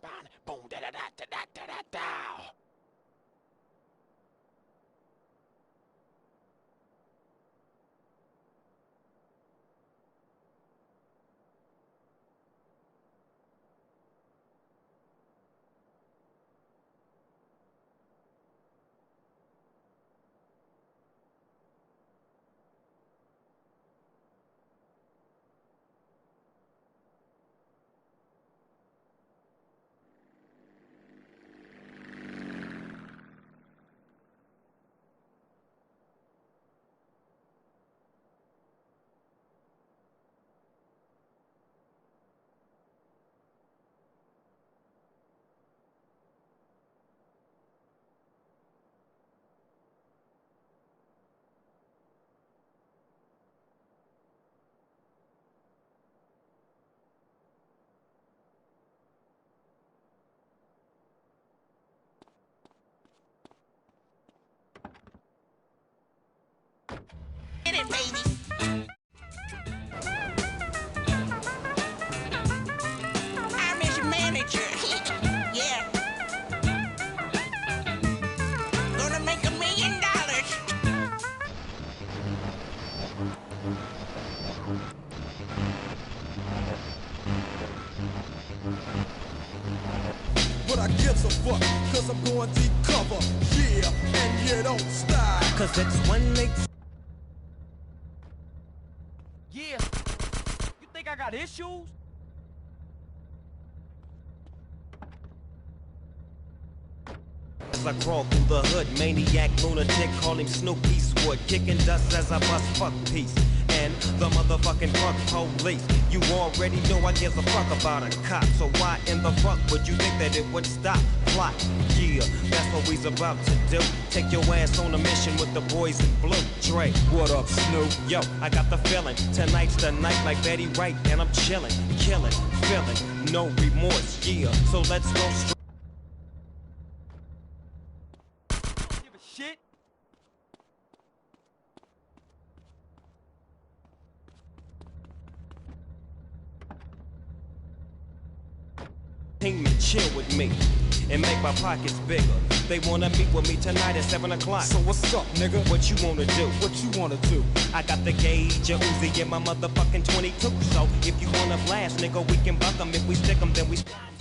bang, boom, da da da da da da da. Get it, baby. I'm his manager. Yeah. Gonna make $1 million. But I gives a fuck, cause I'm going deep cover. Yeah, and you don't stop. Cause it's 1-8. Yeah. You think I got issues? As I crawl through the hood, maniac, lunatic, call him Snoop Eastwood, kicking dust as I bust fuck peace. And the motherfucking fuck police. You already know I give a fuck about a cop. So why in the fuck would you think that it would stop? Plot, yeah, that's what we's about to do. Take your ass on a mission with the boys in blue. Dre, what up, Snoop? Yo, I got the feeling. Tonight's the night like Betty Wright, and I'm chilling, killing, feeling, no remorse, yeah. So let's go straight. Give a shit. Team and chill with me and make my pockets bigger. They wanna meet with me tonight at 7 o'clock. So what's up, nigga? What you wanna do? What you wanna do? I got the gauge, a Uzi, and my motherfucking 22. So if you wanna blast, nigga, we can buck them. If we stick them, then we...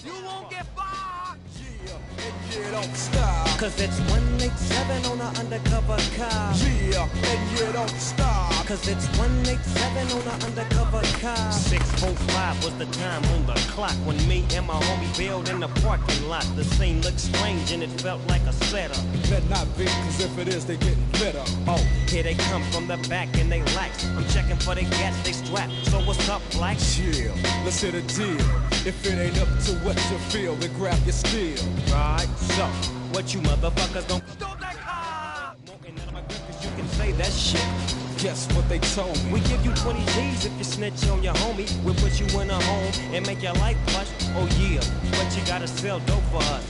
You won't get far. Yeah, and you don't stop. Cause it's 187 on an undercover car. Yeah, and you don't stop. Cause it's 187 on an undercover car. 6:45 was the time on the clock when me and my homie bailed in the parking lot. The scene looked strange and it felt like a setup. Better not be, cause if it is, they getting better. Oh, here they come from the back and they lax. I'm checking for the gas, they strapped. So what's up, black? Chill, let's hit a deal. If it ain't up to what you feel, then grab your steel. Right, so what you motherfuckers don't stop that car? Walking out of my grip cause you can say that shit. Guess what they told me? We give you 20 G's if you snitch on your homie. We'll put you in a home and make your life plush. Oh yeah, but you gotta sell dope for us.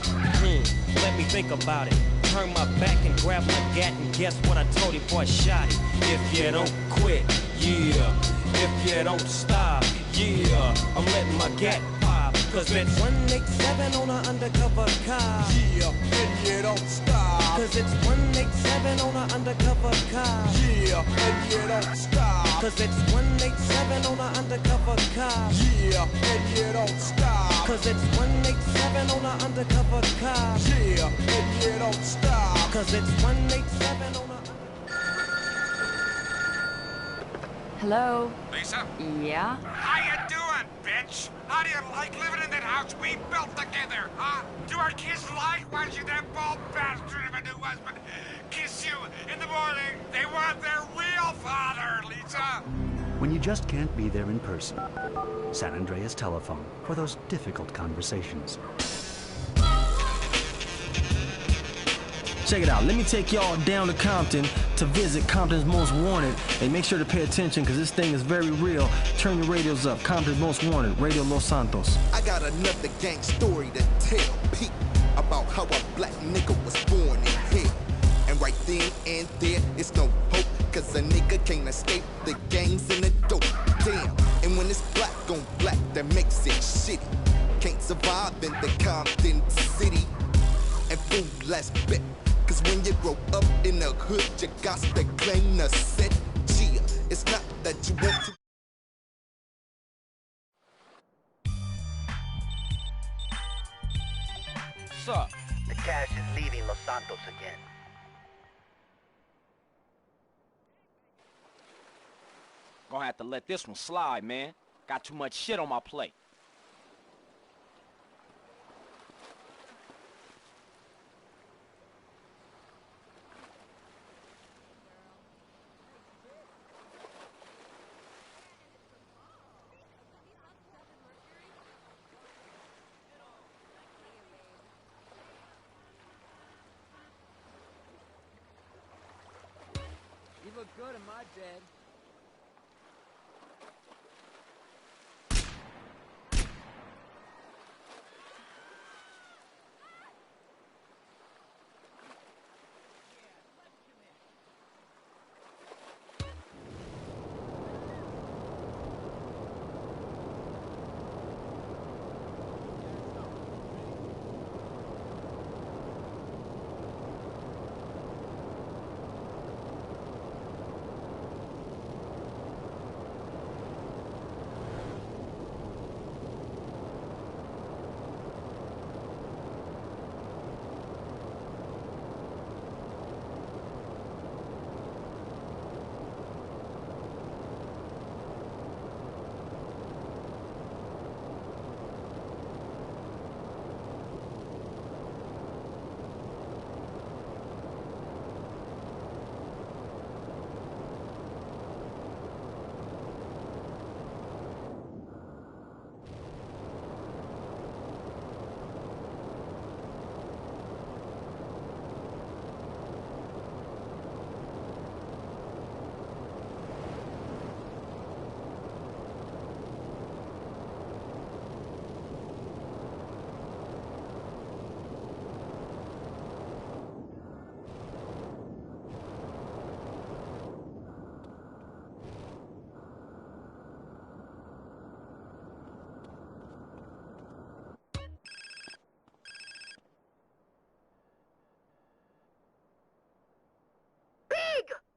Let me think about it. Turn my back and grab my gat and guess what I told him before I shot it. If you don't quit, yeah. If you don't stop, yeah. I'm letting my gat pop. Cause it's 187 on an undercover car. Yeah, and you don't stop. Cause it's 187 on an undercover car. Yeah, and you don't stop. Cause it's 187 on an undercover car. Yeah, and you don't stop. Cause it's 187 on an undercover car. Yeah, and you don't stop. Cause it's 187 on a... Hello? Lisa? Yeah? How you doing, bitch? How do you like living in that house we built together, huh? Do our kids like watching that bald bastard of a new husband kiss you in the morning? They want their real father, Lisa. When you just can't be there in person, San Andreas Telephone for those difficult conversations. Check it out. Let me take y'all down to Compton to visit Compton's Most Wanted. And make sure to pay attention because this thing is very real. Turn your radios up. Compton's Most Wanted, Radio Los Santos. I got another gang story to tell Pete about how a black nigga was born in hell. And right then and there, it's no hope, cause a nigga can't escape the gangs and the dope. Damn, and when it's black on black, that makes it shitty. Can't survive in the Compton last bet. Cause when you grow up in the hood, you got to claim the set. Chia, it's not that you want to. What's up? The cash is leaving Los Santos again. Gonna have to let this one slide, man. Got too much shit on my plate. You look good in my bed.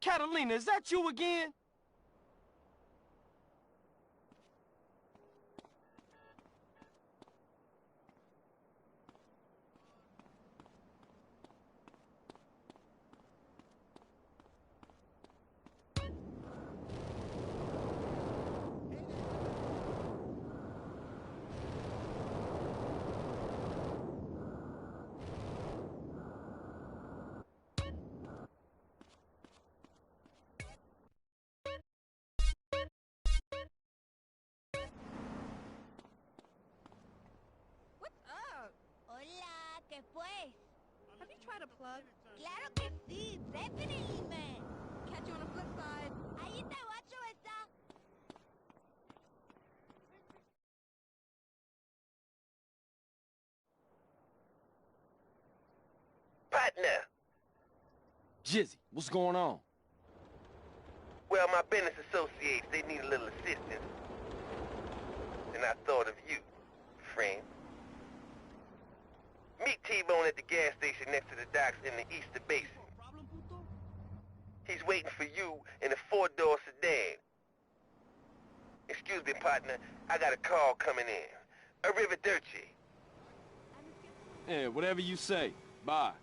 Catalina, is that you again? Hola, ¿qué pues? Have you tried a plug? Claro que sí, definitely, man. Catch you on the flip side. Ahí te guacho esta. Partner. Jizzy, what's going on? Well, my business associates, they need a little assistance. And I thought of you, friend. Meet T-Bone at the gas station next to the docks in the Easter Basin. He's waiting for you in a 4-door sedan. Excuse me, partner. I got a call coming in. Arrivederci. Yeah, whatever you say. Bye.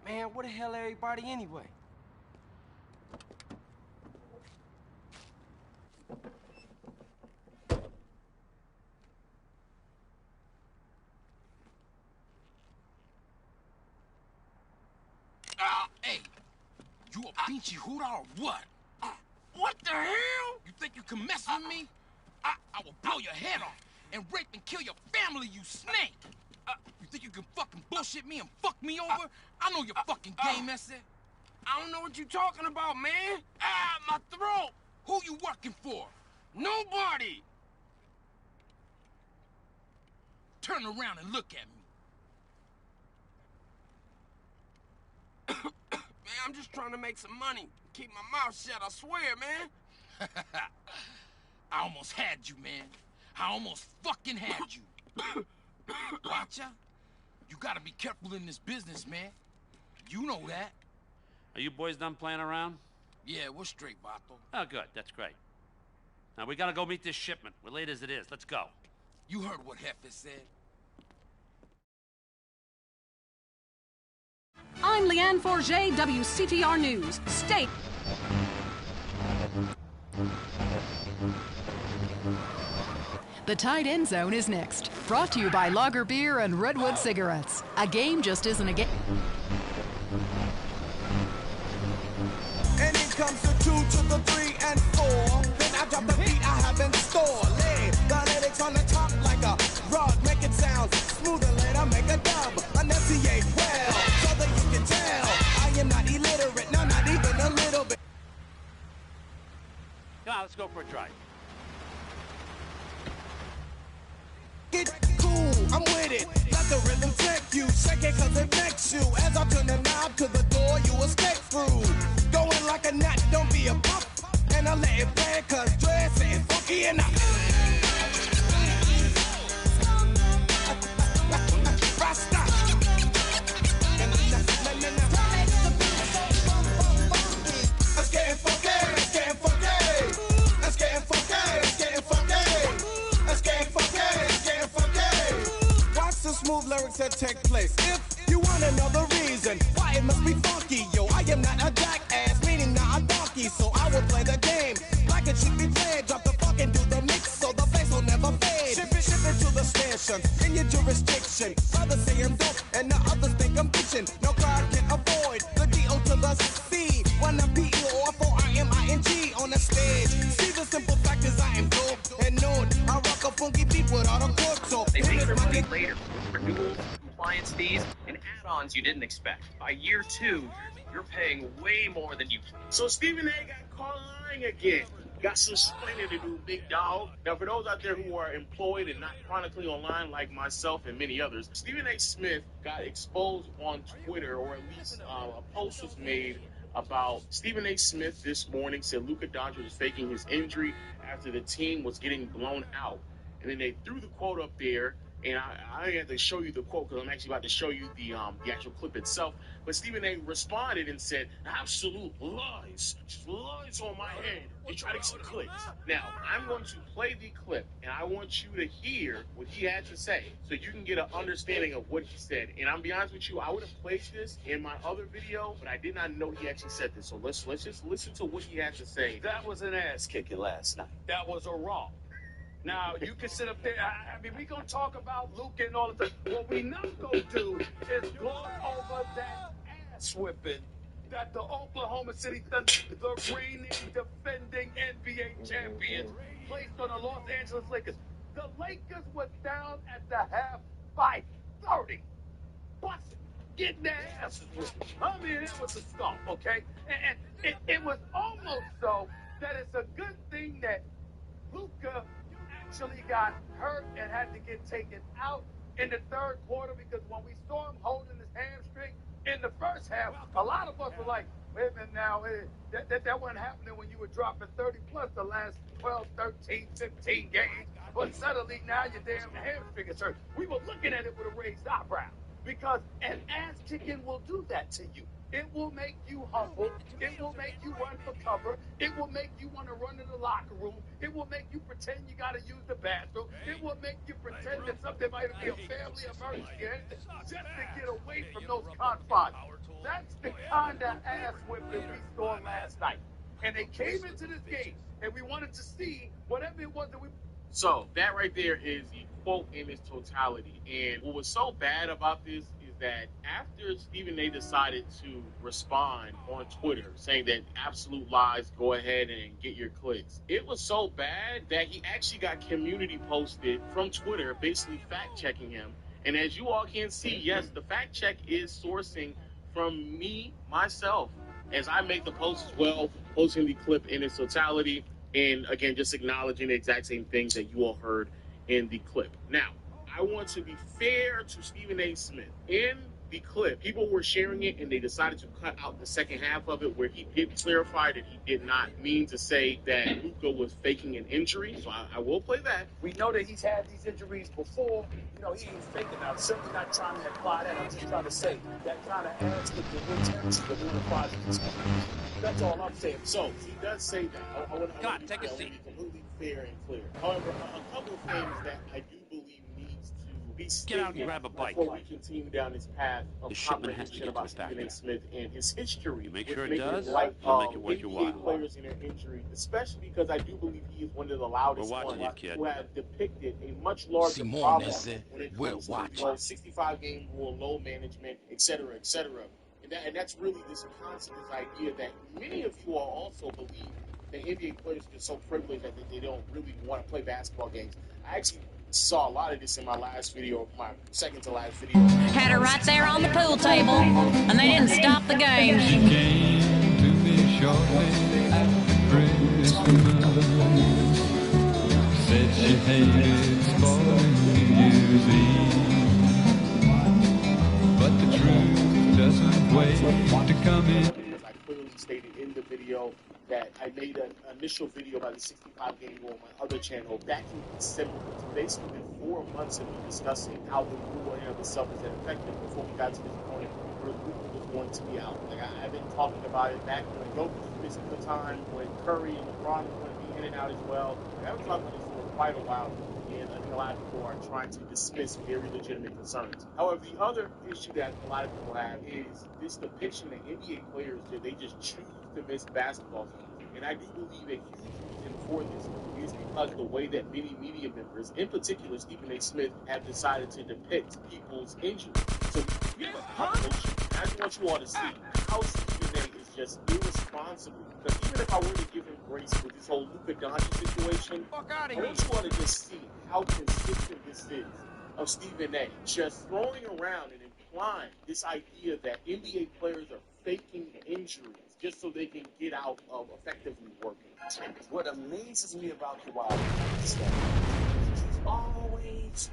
Man, where the hell everybody anyway? You a pinchy hooter or what? What the hell? You think you can mess with me? I will blow your head off and rape and kill your family, you snake! You think you can fucking bullshit me and fuck me over? I know your fucking game, that's it. I don't know what you talking about, man. My throat. Who you working for? Nobody. Turn around and look at me. Man, I'm just trying to make some money. Keep my mouth shut, I swear, man. I almost had you, man. I almost fucking had you. Watcha? You gotta be careful in this business, man. You know that. Are you boys done playing around? Yeah, we're straight, Vato. Oh, good. That's great. Now, we gotta go meet this shipment. We're late as it is. Let's go. You heard what Hefe said. I'm Leanne Forget, WCTR News. Stay. The Tight End Zone is next. Brought to you by Lager Beer and Redwood Cigarettes. A game just isn't a game. And it comes to 2 to the 3 and 4. Then I drop the beat I have in store. Lay the lyrics on the top like a rug. Make it sound smooth and later make a dub. Enunciate well, so that you can tell I am not illiterate, no, not even a little bit. Come on, let's go for a drive. Get cool, I'm with it. Let the rhythm take you. Shake it cause it makes you. As I turn the knob to the door, you escape through. Going like a nut, don't be a pup. And I let it play cause dress ain't funky enough. Rasta. Let's get funky, let's get funky. Let's get funky, let's get funky. Let's get funky, let's get funky. Watch the smooth lyrics that take place. If you want another reason why it must be funky, yo, I am not a jackass, meaning not a donkey, so I will play the game like it should be played. Drop the funk and do the mix so the bass will never fade. Ship it to the station in your jurisdiction. Brothers say I'm dope and the others think I'm bitching. No crowd can avoid the D.O. to the C. When I'm P-E-O-F-O-R-M-I-N-G on the stage. See the simple fact is I am dope and known. I rock a funky beat without a chord, so they make their money later. Renewals, compliance fees, and add-ons you didn't expect. By year 2, you're paying way more than you. So Stephen A. got caught lying again. Got some explaining to do, big dog. Now, for those out there who are employed and not chronically online like myself and many others, Stephen A. Smith got exposed on Twitter, or at least a post was made about Stephen A. Smith this morning said Luka Doncic was faking his injury after the team was getting blown out. And then they threw the quote up there, and I have to show you the quote because I'm actually about to show you the actual clip itself. But Stephen A. responded and said, absolute lies, just lies on my head. They try to get some clicks. Now, I'm going to play the clip, and I want you to hear what he had to say so you can get an understanding of what he said. And I'll be honest with you, I would have placed this in my other video, but I did not know he actually said this. So let's just listen to what he had to say. That was an ass kicking last night. That was a romp. Now, you can sit up there, I mean, we going to talk about Luke and all of this. What we not going to do is go over that ass whipping that the Oklahoma City Thunder, the reigning, defending NBA champions, placed on the Los Angeles Lakers. The Lakers were down at the half by 30. Busting, getting their asses whipped. I mean, it was a stomp, okay? And it was almost so that it's a good thing that Luka actually got hurt and had to get taken out in the third quarter, because when we saw him holding his hamstring in the first half, a lot of us were like, wait a minute now, that wasn't happening when you were dropping 30 plus the last 12, 13, 15 games, but suddenly now your damn hamstring is hurt. We were looking at it with a raised eyebrow, because an ass kicking will do that to you. It will make you humble. It will make you run for cover. It will make you want to run to the locker room. It will make you pretend you got to use the bathroom. It will make you pretend that something might be a family emergency just to get away from those confines. That's the kind of ass whipping we saw last night. And they came into this game, and we wanted to see whatever it was that we... So that right there is the quote in its totality. And what was so bad about this is that after Stephen A decided to respond on Twitter saying that absolute lies, go ahead and get your clicks, it was so bad that he actually got community posted from Twitter basically fact-checking him. And as you all can see, yes, the fact check is sourcing from me, myself, as I make the post as well, posting the clip in its totality, and again, just acknowledging the exact same things that you all heard in the clip. Now, I want to be fair to Stephen A. Smith. In the clip, people were sharing it, and they decided to cut out the second half of it where he did clarify that he did not mean to say that Luka was faking an injury. So I will play that. We know that he's had these injuries before. You know, he ain't faking it. I'm certainly not trying to imply that. I'm just trying to say that kind of adds to the intensity of one of Fozzy's. That's all I'm saying. So he does say that. I want to take a seat. be completely fair and clear. However, a couple of things that I do believe needs to be stated out and grab a bite. before we continue down this path of The shipment has to comprehension get to about the Stephen factory. A. Smith and his history. You make with sure it making does, light it'll make of it worth your NBA while. players and their injury, especially because I do believe he is one of the loudest We're watching ones you, kid. who have depicted a much larger Simone, problem that's it. when it We're comes to watching. the 65-game rule, load management, et cetera, et cetera. And that's really this concept, this idea that many of you all also believe that NBA players are so privileged that they don't really want to play basketball games. I actually saw a lot of this in my last video, my second to last video. Had her right there on the pool table, and they didn't stop the game. She came to me shortly after Christmas. Said she hated spoiling New Year's Eve. But the truth doesn't wait to come in. As I clearly stated in the video, that I made an initial video about the 65-game rule on my other channel back in December. It's basically been 4 months of me discussing how the rule in and of itself is effective before we got to this point where the rule was going to be out. Like I've been talking about it back when Jokic was missing the time, when Curry and LeBron were going to be in and out as well. Like, I've been talking about this for quite a while, and I think a lot of people are trying to dismiss very legitimate concerns. However, the other issue that a lot of people have is this depiction that NBA players, they just choose to miss basketball games. And I do believe a huge reason for this is because the way that many media members, in particular Stephen A. Smith, have decided to depict people's injuries. So we have a population, and I just want you all to see how Stephen A. is just irresponsible. Because even if I were to give him grace with this whole Luka Doncic situation, I want you all to just see how consistent this is of Stephen A. just throwing around and implying this idea that NBA players are faking injuries just so they can get out of effectively working. What amazes me about Kawhi is that he's always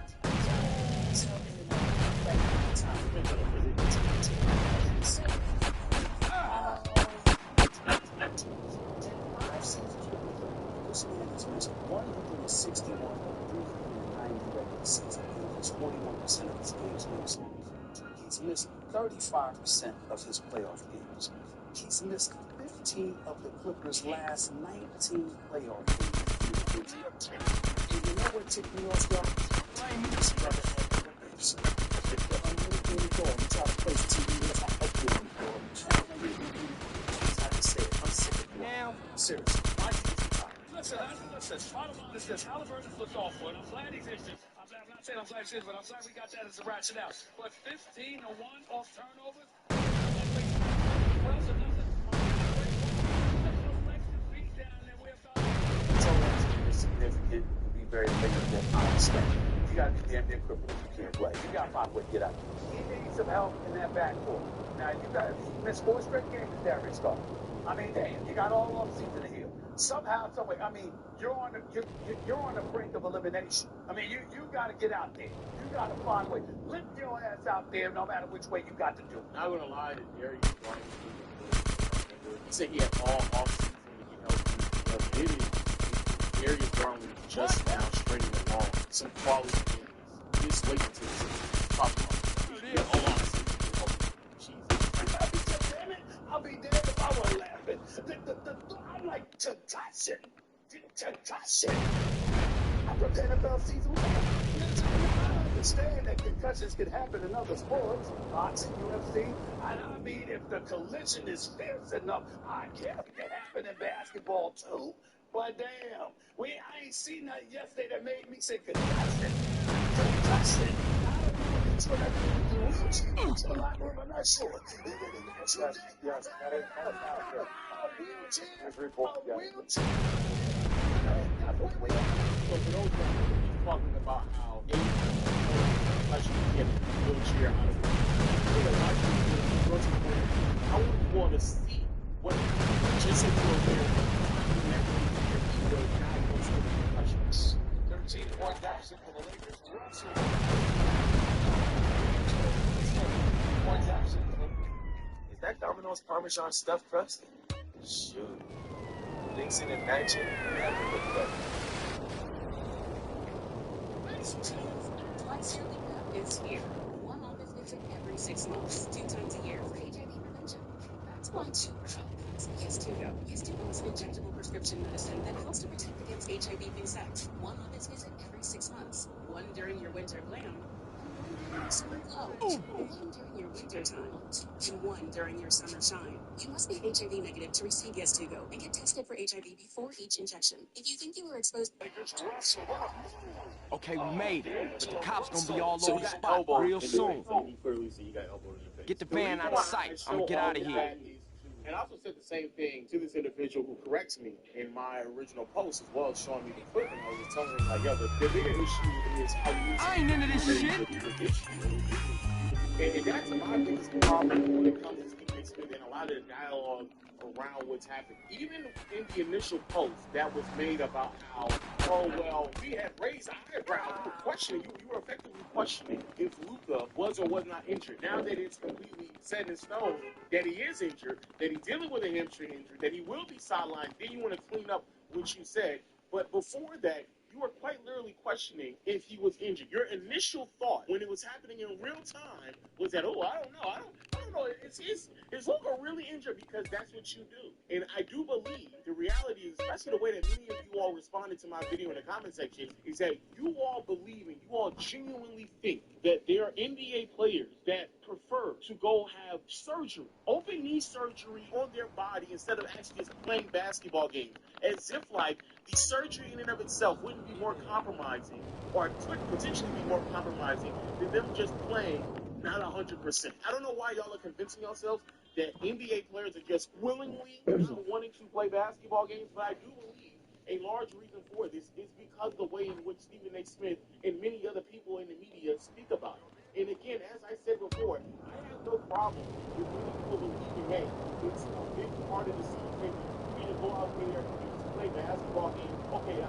this man has missed 161 of 390 regular season games, 41% of his games missed. He's missed 35% of his playoff games. He's missed 15 of the Clippers' last 19 playoff games. And you know what ticked me off, y'all? This brother had the Clippers. If the unlimited goal, you try to place TV, that's not open goal. I just say it. I'm sick of it. Now, seriously. Listen, bottom line is this. Halliburton's looked awful, and I'm glad he's injured. I'm not saying I'm glad he's injured, but I'm glad we got that as a rationale. But 15-1 off turnovers? Significant to be very favorable. I understand. You got to be damn near crippled if you can't play. You got to find a way to get out. He needs some help in that backcourt. Now, you got to miss 4 straight games with Darius Garland. I mean, damn, you got all off season to heal. Somehow, some way. I mean, you're on the brink of elimination. I mean, you got to get out there. You got to find a way. Lift your ass out there, no matter which way you got to do it. Not gonna lie, to Darius Garland, he said he had all off season to get healthy. It is Darius Garland just now stringing along some quality games. Just wait until it's talk about it. All off season. Jesus. Damn it! I'll be damned if I wasn't laughing. I'm like Takashi. After the NFL season, I understand that concussions can happen in other sports, boxing, UFC. And I mean, if the collision is fierce enough, I guess it can happen in basketball too. But damn, I ain't seen nothing yesterday that made me say concussion. Talking about how I should get a wheelchair out of it. I would want to see what just if you're aware of 13-point deficit for the Lakers. Is that Domino's Parmesan stuffed crust? Shoot. Mixing and matching. Never look better. Twice yearly cup is here. One office visit every 6 months, 2 times a year for HIV prevention. That's why Cheillinn's Yes2Go. Yes2Go is an injectable prescription medicine that helps to protect against HIV through sex. One office visit every 6 months. One during your winter glam. Summer glow. One during your winter time. And one during your summer shine. You must be HIV negative to receive Yes2Go and get tested for HIV before each injection. If you think you were exposed... Okay, we made it, but the cops gonna be all over the spot real soon. Get the van out of sight. I'm gonna get out of here. And I also said the same thing to this individual who corrects me in my original post as well as showing me the clip, and I was telling him like, yo, the bigger issue is how you... I ain't into this shit. And that's my biggest problem when it comes to Stephen A. Smith and a lot of the dialogue around what's happened. Even in the initial post that was made about how, oh, well, we had raised eyebrows. We were questioning, you were effectively questioning if Luka was or was not injured. Now that it's completely set in stone that he is injured, that he's dealing with a hamstring injury, that he will be sidelined, then you want to clean up what you said. But before that, you were quite literally questioning if he was injured. Your initial thought when it was happening in real time was that, oh, I don't know. Is Luka really injured? Because that's what you do. And I do believe the reality is, especially the way that many of you all responded to my video in the comment section, is that you all believe and you all genuinely think that there are NBA players that prefer to go have surgery, open knee surgery on their body instead of actually just playing basketball games. As if like the surgery in and of itself wouldn't be more compromising or could potentially be more compromising than them just playing not 100%. I don't know why y'all are convincing yourselves that NBA players are just willingly not wanting to play basketball games, but I do believe a large reason for this is because the way in which Stephen A. Smith and many other people in the media speak about it. And again, as I said before, I have no problem with many people believing, hey, it's a big part of the season. You need to go out there and play basketball games. Okay, I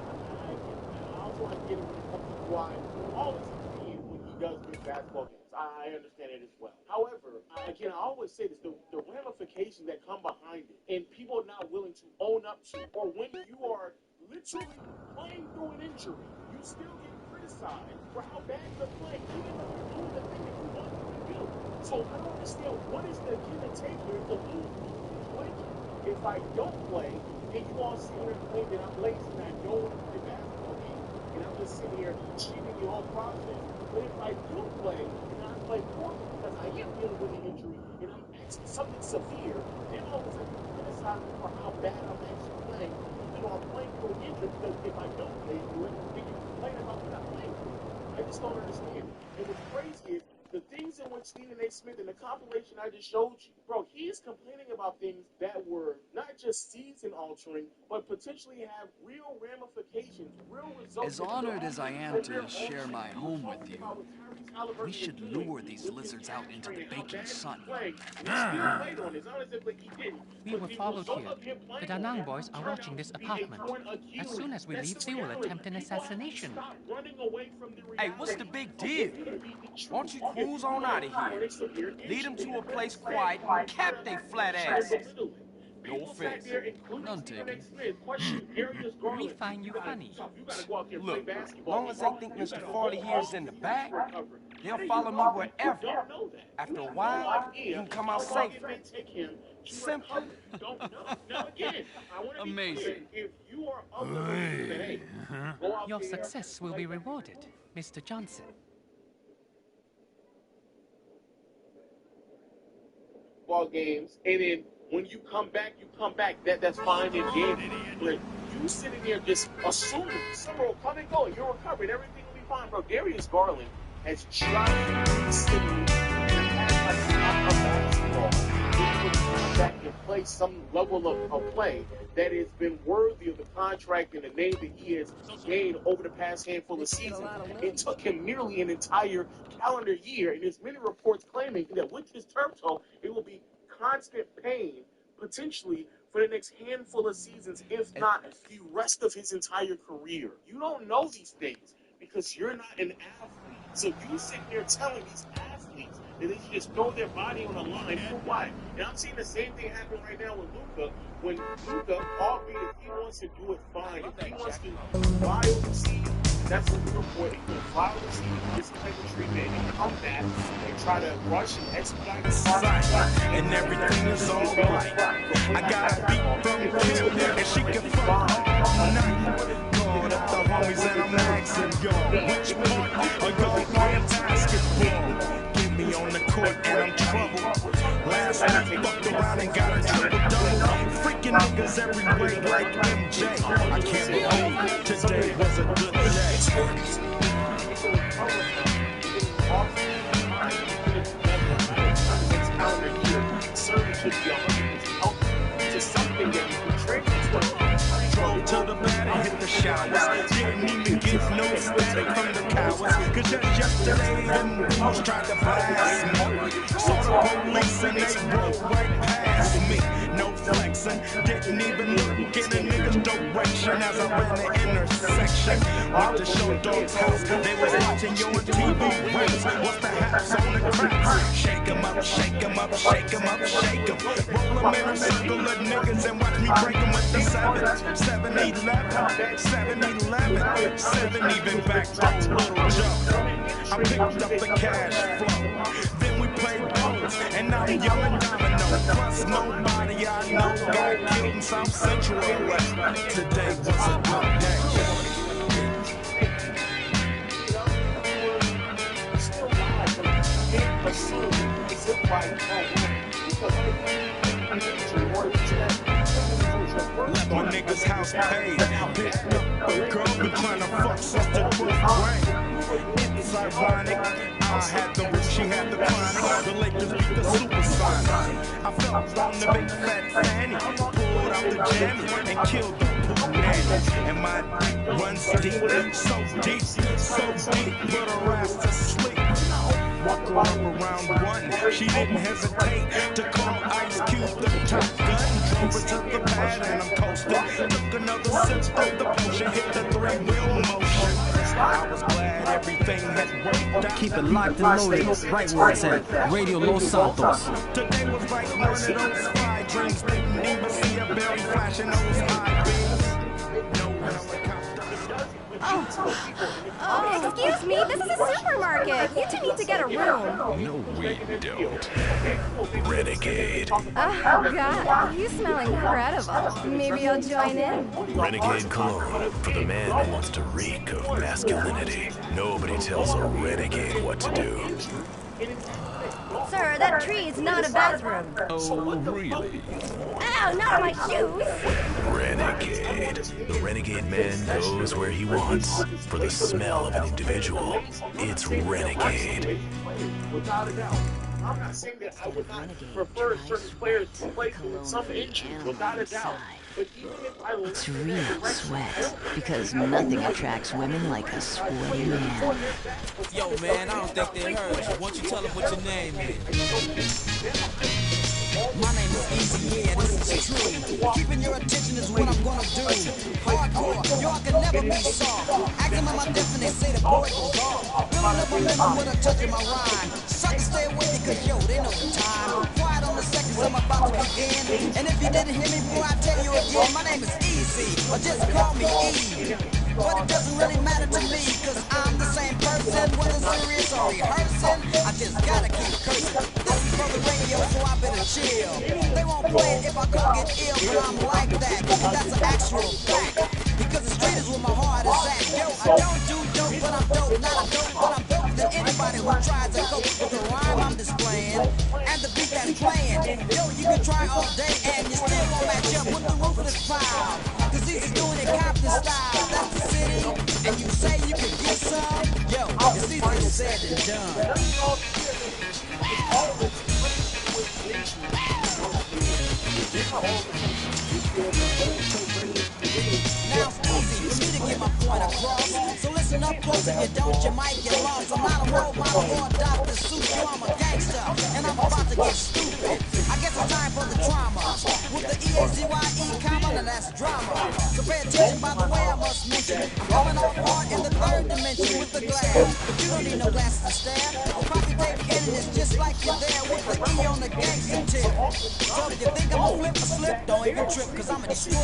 also get it when it comes to why all the teams when he does win basketball games. I understand it as well. However, again, I always say this, the ramifications that come behind it and people are not willing to own up to, or when you are literally playing through an injury, you still get criticized for how bad you're playing, even though you're doing the thing that you want to do. So I don't understand what is the give and take here to lose situation. If I don't play, and you all sit here and claim that I'm lazy and I don't want to play basketball games, and I'm just sitting here cheating the whole process. But if I do play, and I play poorly because I am dealing with an injury, and I'm actually something severe, then all of a sudden you criticize me for how bad I'm actually playing, even though I'm playing through an injury, because if I don't play through it, then you complain about me not playing through it. I just don't understand. And what's crazy is the things in which Stephen A. Smith, in the compilation I just showed you, bro, he is complaining about things that were not just season-altering, but potentially have real ramifications, real results. As honored as I am to share my home with you, we should lure these lizards out into the baking sun. We will follow here. The Da Nang boys are watching this apartment. As soon as we leave, they will attempt an assassination. Hey, what's the big deal? Why don't you cruise on out of here? Lead them to a place quiet and cap they flat asses. No offense. None taken. We find you funny. Look, as long as they think Mr. Farley here is in the back, they'll follow me wherever. After a while, you can come out safer. Simple. Amazing. Your success will be rewarded, Mr. Johnson. Ball games, and then when you come back, that's fine and dandy. But you sitting there just assuming summer will come and go, you're recovering, everything will be fine, bro. Darius Garland has tried to sit in a basketball. That can play some level of play that has been worthy of the contract and the name that he has gained over the past handful of seasons. It took him nearly an entire calendar year, and there's many reports claiming that with his turf toe, it will be constant pain, potentially for the next handful of seasons, if not the rest of his entire career. You don't know these things because you're not an athlete. So you sit there telling these athletes that they should just throw their body on the line for what? And I'm seeing the same thing happen right now with Luka. When Luka, albeit if he wants to do it, fine. If he wants to wild receive, that's what we're reporting. Wild receive this type of treatment and come back and try to rush and expedite the process. And everything is alright. I got a beat from Kim, and she can fuck all night. Called up the homies and I'm asking y'all, which part are y'all playing basketball? Get me on the court and I'm troubled. Last night fucked around and got a triple-double. Freaking niggas every way like MJ. I can't believe today was a good Drove to the bed and hit the showers. Didn't even get no static from the cowards. Cause just yesterday, them fools tried to blast me. Saw the police and they rolled right past me. No flexing, didn't even look in a nigga's direction as I ran the intersection. Went to Show Dog's house, they was watching you on TV race. What's the haps on the cracks? Shake 'em up, shake 'em up, shake 'em up, shake 'em. Roll 'em in a circle of niggas and watch me break 'em with the 7-11, 7-11, 7 even back to Little Joe. I picked up the cash flow, then we played bones, and now I'm yelling domino. Plus nobody I know got killed in South Central LA. Today was a good day. Left my nigga's house paid. Picked up a girl been trying to fuck since the 12th grade. It's ironic. I had the rich, she had the chronic. The Lakers beat the Supersonics. I felt on the big fat fanny, pulled out the jammy and killed the poop nanny. And my deep runs deep, so deep, put her ass to sleep. Walk her up around 1. She didn't hesitate to call Ice Cube the Top Gun. Drove her to the pad and I'm coasting. Took another sip of the potion, hit the 3-wheel motion. I was glad everything had worked out. Keep it locked and loaded, right where it's at. Radio Los Santos. Today was like one of those fly drinks. Didn't even see a berry flashing those high beams. No helicopter. Oh, excuse me, this is a supermarket. You two need to get a room. No, we don't. Renegade. Oh, God, you smell incredible. Maybe I'll join in. Renegade cologne for the man who wants to reek of masculinity. Nobody tells a renegade what to do. Sir, that tree is not a bathroom. Oh, really? Ow, not my shoes. Renegade. The renegade man goes where he wants. For the smell of an individual, it's renegade. Without a doubt. I'm not saying that I would not prefer certain players to play with some injuries, without a doubt. But even if I It's real sweat, because nothing attracts women like a sweaty man. Yo, man, I don't think they heard you. Why don't you tell them what your name is? My name is Easy, yeah, this is true. Keeping your attention is what I'm gonna do. Hardcore, yo, I can never be soft. Ask them on my death and they say the boy goes off. Building up momentum with a touch of my rhyme. Suckers stay away because, yo, they know the time. Quiet on the seconds, I'm about to begin. And if you didn't hear me before, I tell you again, my name is Easy, or just call me E. But it doesn't really matter to me, cause I'm the same person, whether serious or rehearsing. I just gotta keep cursing. This is for the radio, so I better chill. They won't play it if I go get ill, but I'm like that, because that's an actual fact. Because the street is where my heart is at. Yo, I don't do dope, but I'm dope. Not a dope, but I'm dope than anybody who tries to cope with the rhyme I'm displaying and the beat that's playing. Yo, you can try all day and you still won't match up with the ruthless pile. Cause Easy's doing it Compton style. That's the city, and you say you can get some? Yo, it's easier said than done. Now it's easy for me to get my point across. So listen up close, if you don't, you might get lost. I'm not a role model or a Dr. Seuss, yo, I'm a gangster, and I'm about to get stupid. I guess it's time for the drama. With the E-A-Z-Y-E comma, now that's drama. So pay attention, by the way, I must mention, I'm coming off hard in the third dimension with the glass. But you don't need no glasses to stare. I'll probably take the internet just like you're there with the E on the gangster tip. So if you think I'm a flip or slip, don't even trip, cause I'm a destroyer.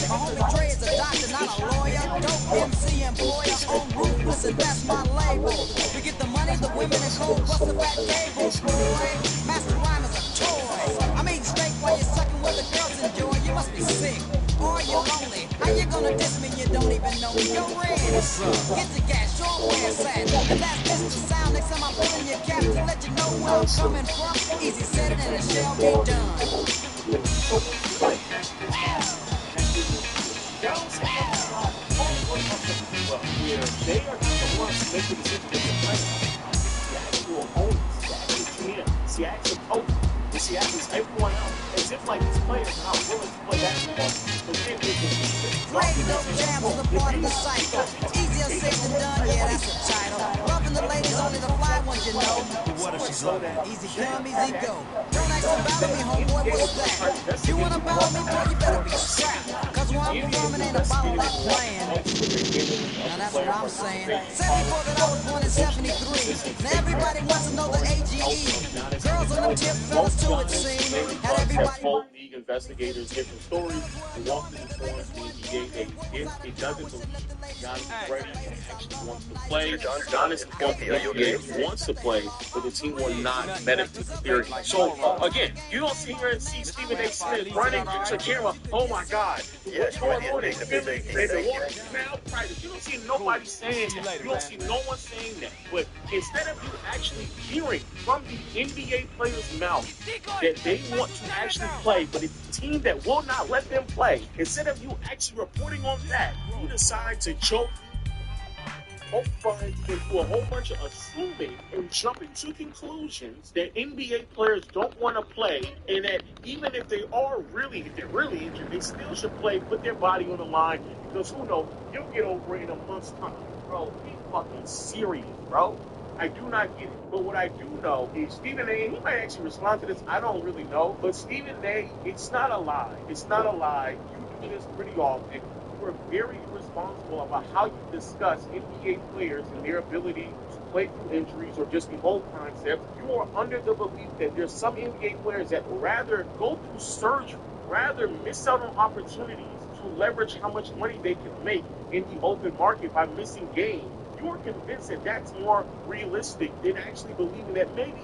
My homie Dre is a doctor, not a lawyer. Dope MC employer on Ruthless, and that's my label. We get the money, the women, and gold, plus the fat cables, boy. Master Rhyme is a toy. I'm eating steak while you're sucking what the girls enjoy. You must be sick, or you're lonely. How you gonna diss me, you don't even know me? Yo, Red, get the gas, show 'em where it's at. And that's Mr. Sound, next time I'm pulling your cap to let you know where I'm coming from. Easy said it, and it shall be done. Where they are the ones who make the decision to play. The actual owners, the actual GM, the actual coach, the Seattle's everyone else, as if like these players are not willing to play basketball. But then they can Break those jams is a part of the cycle. Easier said than done, yeah, that's the title. Loving the ladies, only the fly ones, you know. But what if she's loving? Easy come, easy go. Don't ask about me, homeboy, what's that? You wanna battle me, boy, you better be strapped. Cause where I'm from, it ain't a bottle up playing. Now that's what I'm saying. Said before that I was born in 73. Now everybody wants to know the AGE. Girls on the tip, fellas too, it seems. And everybody... league investigators different stories. The Washington informs the NBA that if it doesn't believe Giannis is ready and actually wants to play, Giannis informs the NBA he wants to play, but the team will not medically clear him. So again, you don't sit here and see Stephen A. Smith running to camera. Oh my God, what's going on in Philly? Now practice. You don't see nobody saying that. You don't see no one saying that. But instead of you actually hearing from the NBA players' mouth that they want to actually play, but it's a team that will not let them play. Instead of you actually reporting on that, you decide to choke, poke fun, and do a whole bunch of assuming and jumping to conclusions that NBA players don't want to play, and that even if they're really injured, they still should play, put their body on the line, because who knows, you'll get over it in a month's time. Bro, be fucking serious, bro. I do not get it. But what I do know is Stephen A., he might actually respond to this, I don't really know, but Stephen A., it's not a lie. It's not a lie. You do this pretty often. You are very irresponsible about how you discuss NBA players and their ability to play through injuries or just the whole concept. You are under the belief that there's some NBA players that rather go through surgery, rather miss out on opportunities to leverage how much money they can make in the open market by missing games. You're convinced that that's more realistic than actually believing that maybe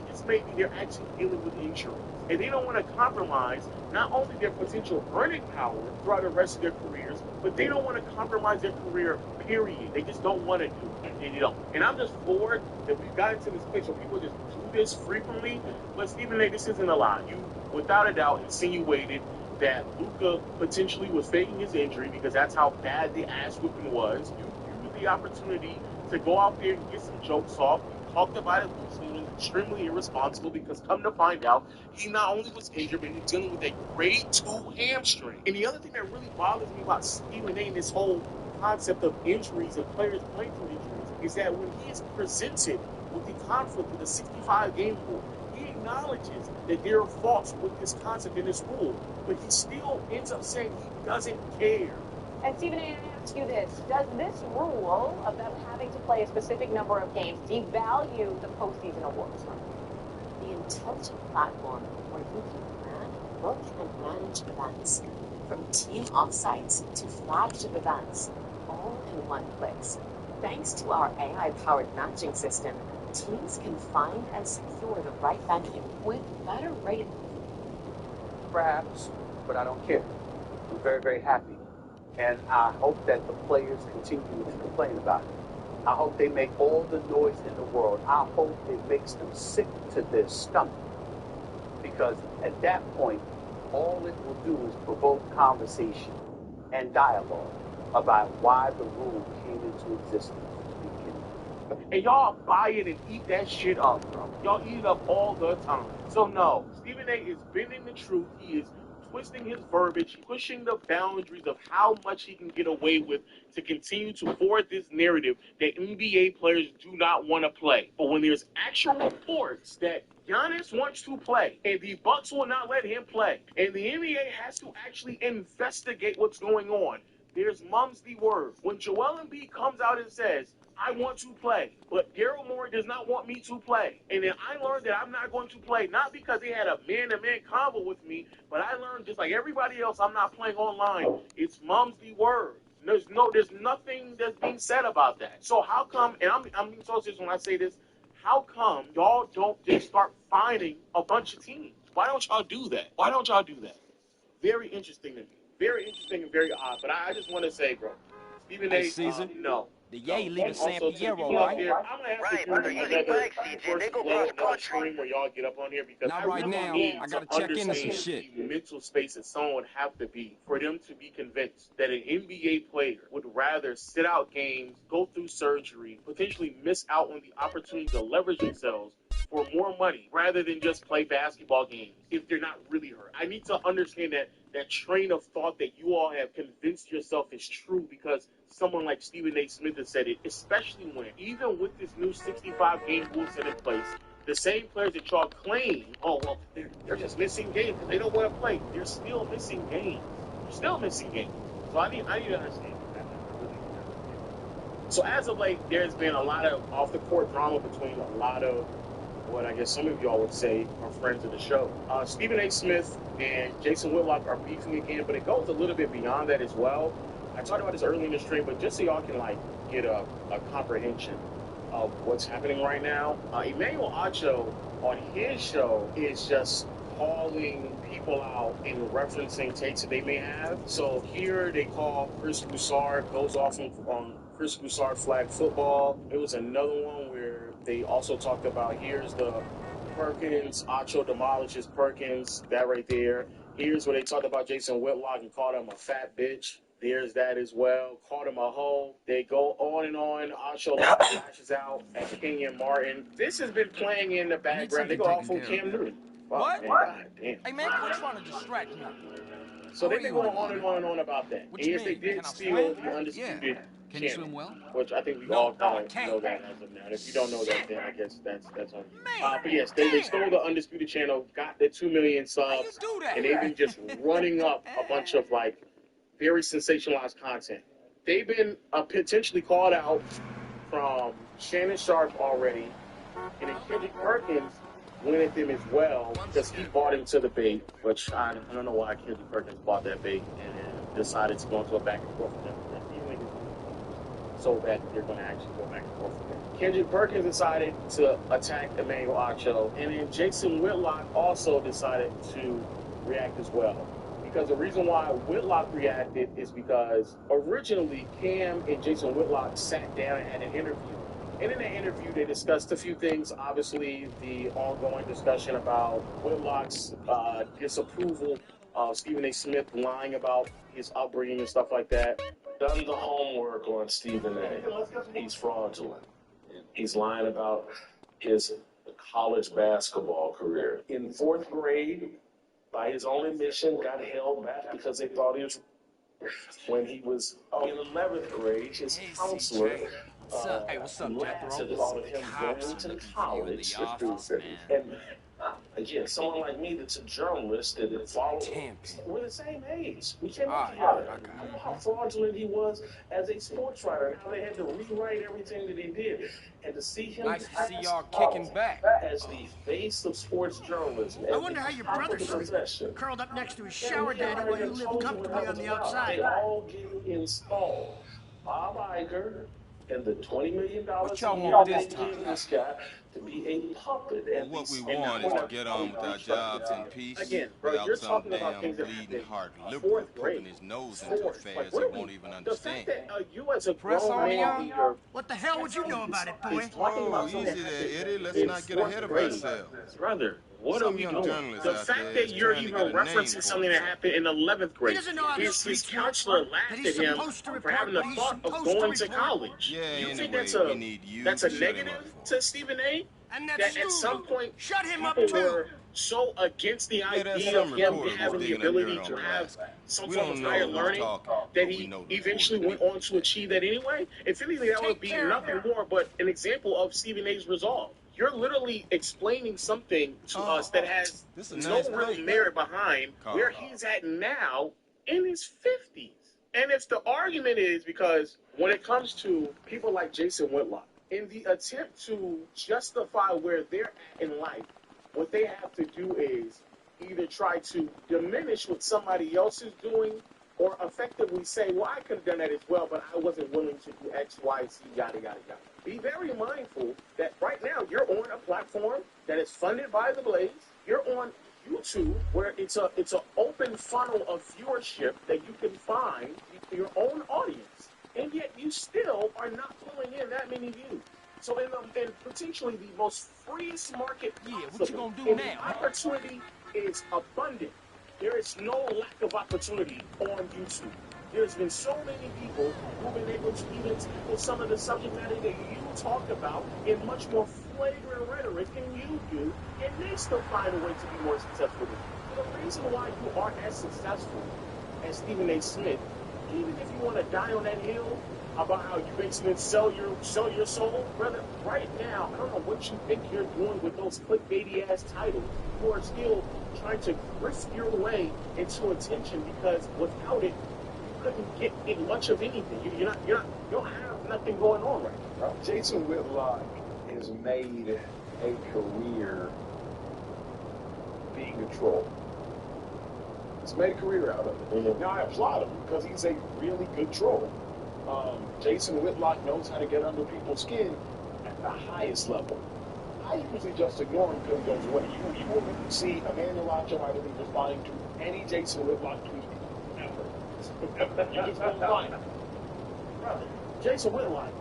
they're actually dealing with injury. And they don't want to compromise not only their potential earning power throughout the rest of their careers, but they don't want to compromise their career, period. They just don't want to do it. And they don't. And I'm just bored that we've gotten to this place where people just do this frequently. But Stephen A., this isn't a lie. You, without a doubt, insinuated that Luka potentially was faking his injury because that's how bad the ass whipping was. You used the opportunity to go out there and get some jokes off. He talked about it loosely and was extremely irresponsible because come to find out, he not only was injured, but he was dealing with a grade 2 hamstring. And the other thing that really bothers me about Stephen A. and this whole concept of injuries and players playing through injuries is that when he is presented with the conflict of the 65-game rule, he acknowledges that there are faults with this concept and this rule, but he still ends up saying he doesn't care. And Stephen A., I ask you this, does this rule of them having to play a specific number of games devalue the postseason awards? The intelligent platform where you can plan, book, and manage events, from team offsites to flagship events, all in one place. Thanks to our AI-powered matching system, teams can find and secure the right venue with better ratings. Perhaps, but I don't care. I'm very, very happy. And I hope that the players continue to complain about it. I hope they make all the noise in the world. I hope it makes them sick to their stomach. Because at that point, all it will do is provoke conversation. and dialogue about why the rule came into existence to begin with. And y'all buy it and eat that shit up, bro. Y'all eat it up all the time. So no, Stephen A is bending the truth. He is twisting his verbiage, pushing the boundaries of how much he can get away with to continue to forward this narrative that NBA players do not want to play. But when there's actual reports that Giannis wants to play and the Bucks will not let him play, and the NBA has to actually investigate what's going on, there's mum's the word. When Joel Embiid comes out and says, I want to play, but Daryl Morey does not want me to play. And then I learned that I'm not going to play, not because he had a man-to-man convo with me, but I learned just like everybody else, I'm not playing online. It's mum's the word. There's nothing that's being said about that. So how come, and I'm being so serious when I say this, how come y'all don't just start finding a bunch of teams? Why don't y'all do that? Why don't y'all do that? Very interesting to me. Very interesting and very odd. But I just want to say, bro, Stephen A. No. The Yay leaving San Fierro, right? right? I'm gonna have to do another first blow stream where y'all get up on here because Not I right really now. need I gotta to check into some understand shit. the mental space that someone would have to be for them to be convinced that an NBA player would rather sit out games, go through surgery, potentially miss out on the opportunity to leverage themselves for more money rather than just play basketball games if they're not really hurt. I need to understand that train of thought that you all have convinced yourself is true because someone like Stephen A. Smith has said it, especially when, even with this new 65-game rule set in place, the same players that y'all claim, oh, well, they're just missing games because they don't want to play. They're still missing games. They're still missing games. So I need to understand that. So as of late, there's been a lot of off-the-court drama between a lot of what I guess some of y'all would say are friends of the show. Stephen A. Smith and Jason Whitlock are beefing again, but it goes a little bit beyond that as well. I talked about this early in the stream, but just so y'all can get a comprehension of what's happening right now, Emmanuel Acho on his show is just calling people out and referencing takes that they may have. So here they call Chris Broussard, goes off on Chris Broussard flag football. There was another one where they also talked about here's the Perkins, Acho demolishes Perkins, that right there. Here's where they talked about Jason Whitlock and called him a fat bitch. There's that as well. Called him a hoe. They go on and on. Acho lashes out at Kenyon Martin. This has been playing in the background. They go off on Cam Newton. What? Man, God damn. Hey, man, quit trying to distract me. So they've been going on and on and on about that. What And you yes, they mean? did Can I steal swim? the undisputed Can you channel, swim well? which I think we No, all no, I kind of can't. know that as of now. And if you don't know that, then I guess that's on you. Man, But yes, they stole the undisputed channel, got the 2 million subs, do that? and they've been just running up a bunch of very sensationalized content. They've been potentially called out from Shannon Sharp already, and then Kendrick Perkins went at them as well because he bought into the bait, which I don't know why Kendrick Perkins bought that bait and then decided to go into a back and forth with them. So that they're going to actually go back and forth with them. Kendrick Perkins decided to attack Emmanuel Acho, and then Jason Whitlock also decided to react as well. Because the reason why Whitlock reacted is because originally Cam and Jason Whitlock sat down and had an interview. And in that interview, they discussed a few things. Obviously, the ongoing discussion about Whitlock's disapproval of Stephen A. Smith lying about his upbringing and stuff like that. Done the homework on Stephen A. He's fraudulent. He's lying about his college basketball career. In fourth grade, by his own admission, got held back because they thought he was. When he was in 11th grade, his counselor Hey, what's up, Jethro? thought of him going to college. And again, someone like me that's a journalist that follows, we're the same age. We came up together. I know how fraudulent he was as a sports writer and how they had to rewrite everything that he did. And to see him Nice to see y'all kicking back as the face of sports journalism. I wonder how your brother sleeps. Curled up next to his shower daddy while you live comfortably on the outside. They all get installed. Bob Iger and the $20 million what y'all want this time? This guy to be a puppet. Well, what we want is to get on with our jobs in peace without some damn bleeding heart liberal poking his nose into affairs he won't even understand. You as a grown man leader, what the hell would you know about it, boy? Oh, easy there, idiot. Let's not get ahead of ourselves. Brother, what Some are we young doing? journalists The out fact there that is you're trying to even get a name referencing for something that happened in 11th grade. He doesn't know how the His streets counselor work, laughed that at he's him supposed to for report having the what he's thought of supposed to going to report. college. Yeah, You think anyway, we need you that's to a shut him negative up to Stephen A? And that That at some point, shut him up people too. were so against the Yeah, there's idea some of him reporter who's having the digging up ability dirt to on have Alaska. some We form don't of know higher who's learning talking, that but we he know the eventually went on to achieve that anyway. And to me, that would be nothing more but an example of Stephen A's resolve. You're literally explaining something to us that has no real merit behind where he's at now in his 50s. And if the argument is because when it comes to people like Jason Whitlock, in the attempt to justify where they're at in life, what they have to do is either try to diminish what somebody else is doing or effectively say, well, I could have done that as well, but I wasn't willing to do X, Y, Z, yada, yada, yada. Be very mindful that right now you're on a platform that is funded by the Blaze. You're on YouTube, where it's an open funnel of viewership that you can find your own audience, and yet you still are not pulling in that many views. So in potentially the most freest market possible, what you gonna do now? The opportunity is abundant. There is no lack of opportunity on YouTube. There's been so many people who've been able to even tackle some of the subject matter that you talk about in much more flagrant rhetoric than you do, and they still find a way to be more successful than you. The reason why you aren't as successful as Stephen A. Smith, even if you want to die on that hill about how you basically sell your soul, brother, right now, I don't know what you think you're doing with those clickbaity-ass titles. You are still trying to risk your way into attention because without it, couldn't get much of anything. You don't have nothing going on right now. Jason Whitlock has made a career being a troll. He's made a career out of it. Mm-hmm. Now I applaud him because he's a really good troll. Jason Whitlock knows how to get under people's skin at the highest level. I usually just ignore him because he goes away. You will see Emmanuel Acho be responding to any Jason Whitlock tweet ever. You just won't find him. Brother, Jason Whitlock,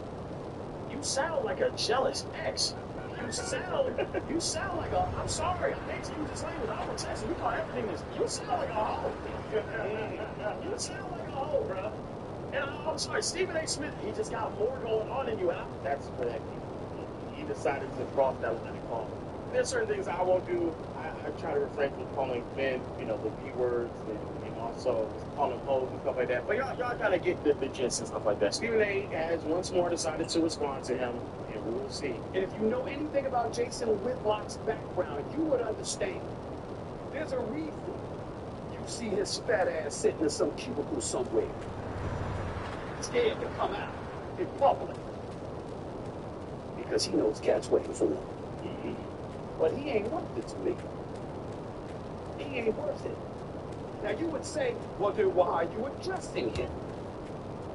you sound like a jealous ex. You sound like a, I'm sorry, I hate to use this language, I'll protest we call everything this. You sound like a hoe. You sound like a hoe, bro. And I'm sorry, Stephen A. Smith, he just got more going on than you, and that's correct. He decided to cross that line and call. There's certain things I won't do. I try to refrain from calling men, the B words, and also calling hoes and stuff like that. But y'all gotta get the gist and stuff like that. Stephen A. has once more decided to respond to him, and we will see. And if you know anything about Jason Whitlock's background, you would understand. There's a reason you see his fat ass sitting in some cubicle somewhere, scared to come out in public, because he knows cats waiting for him. But he ain't worth it to me. He ain't worth it. Now you would say, well then why are you addressing him?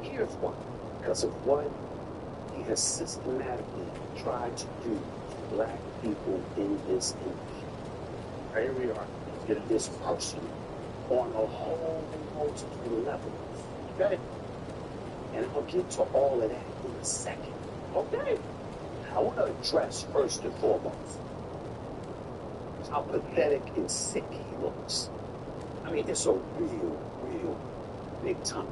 Here's why. Because of what he has systematically tried to do to black people in this industry. Here we are. Get this person on a whole multitude of levels. Okay? And I'll get to all of that in a second. Okay? I want to address first and foremost how pathetic and sick he looks. I mean, it's a real big time.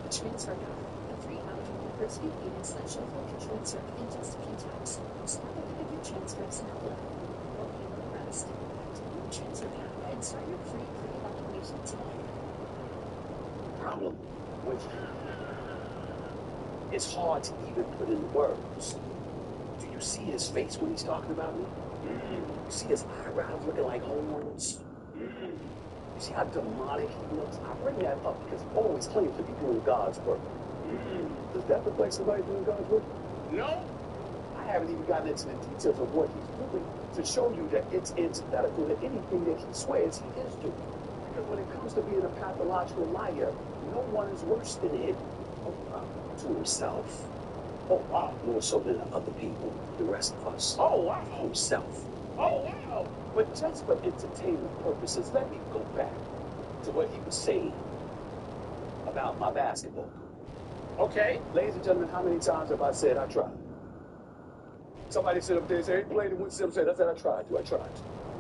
Transfer guide, a 3-hour university meetings that show for transfer in just a few taps. Start looking at your transcripts now below. Hope you will rest. Activate your transfer guide and start your free pre-evaluation today. Problem with it's hard to even put in words. Do you see his face when he's talking about me? You see his eyebrows looking like horns? You see how demonic he looks? I bring that up because he always claims to be doing God's work. Does that look like somebody doing God's work? No. I haven't even gotten into the details of what he's doing to show you that it's antithetical to anything that he swears he is doing. Because when it comes to being a pathological liar, no one is worse than him. To himself. Oh, wow. More so than other people, the rest of us. Oh, wow. Himself. Oh, wow. But just for entertainment purposes, let me go back to what he was saying about my basketball. Okay. Ladies and gentlemen, how many times have I said I tried? Somebody stood up there and said, hey, played and went to said, I said I tried. I tried.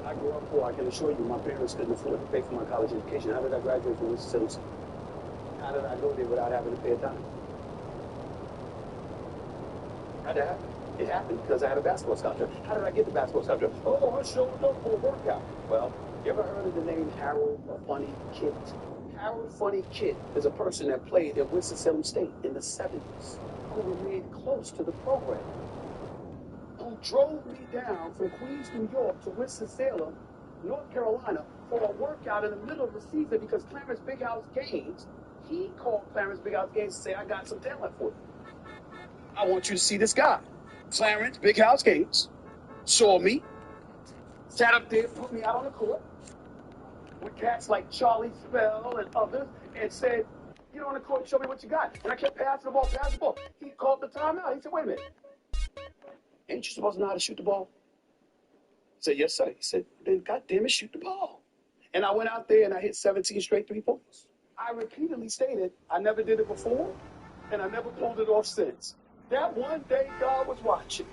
I grew up poor. I can assure you my parents couldn't afford to pay for my college education. How did I graduate from Winston-Salem? How did I go there without having to pay a dime? How did that happen? It happened because I had a basketball scholarship. How did I get the basketball scholarship? Oh, I showed up for a workout. Well, you ever heard of the name Harold Funny Kid? Harold Funny Kid is a person that played at Winston-Salem State in the 70s, who remained close to the program, who drove me down from Queens, New York to Winston-Salem, North Carolina, for a workout in the middle of the season because Clarence Big House Gaines, he called Clarence Big House Gaines to say, I got some talent for you. I want you to see this guy. Clarence Big House Gaines saw me, sat up there, put me out on the court with cats like Charlie Spell and others, and said, get on the court and show me what you got. And I kept passing the ball. He called the timeout. He said, wait a minute. Ain't you supposed to know how to shoot the ball? I said, yes, sir. He said, then goddamn it, shoot the ball. And I went out there and I hit 17 straight 3-pointers. I repeatedly stated I never did it before, and I never pulled it off since. That one day God was watching.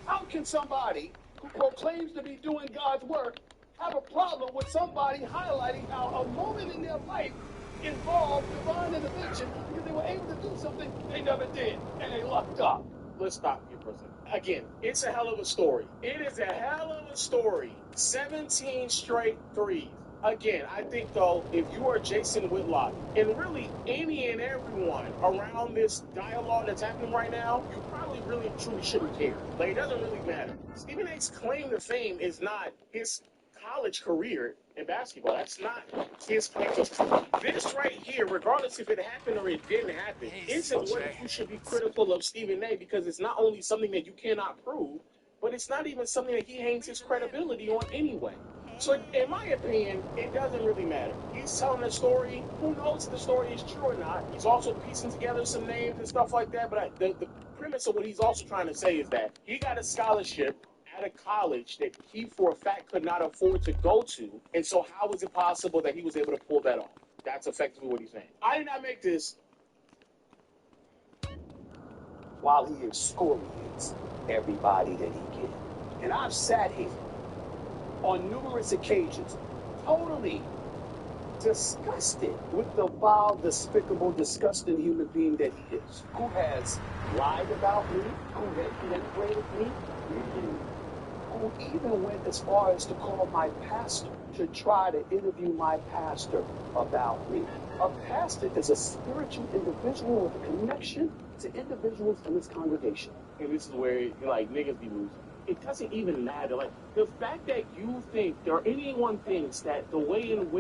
How can somebody who proclaims to be doing God's work have a problem with somebody highlighting how a moment in their life involved divine intervention because they were able to do something they never did, and they lucked up? Let's stop here for a second. Again, it's a hell of a story. It is a hell of a story. 17 straight threes. Again, I think, though, if you are Jason Whitlock, and really any and everyone around this dialogue that's happening right now, you probably really truly shouldn't care. Like, it doesn't really matter. Stephen A's claim to fame is not his college career in basketball. That's not his claim to fame. This right here, regardless if it happened or it didn't happen, isn't what you should be critical of Stephen A, because it's not only something that you cannot prove, but it's not even something that he hangs his credibility on anyway. So in my opinion, it doesn't really matter. He's telling a story. Who knows if the story is true or not? He's also piecing together some names and stuff like that. But the premise of what he's also trying to say is that he got a scholarship at a college that he, for a fact, could not afford to go to. And so how is it possible that he was able to pull that off? That's effectively what he's saying. I did not make this while he excoriates everybody that he can. And I've sat here on numerous occasions, totally disgusted with the vile, despicable, disgusting human being that he is, who has lied about me, who has manipulated me, who even went as far as to call my pastor to try to interview my pastor about me. A pastor is a spiritual individual with a connection to individuals in his congregation. And this is where, like, niggas be losing. It doesn't even matter. Like, the fact that you think, or anyone thinks that the way in which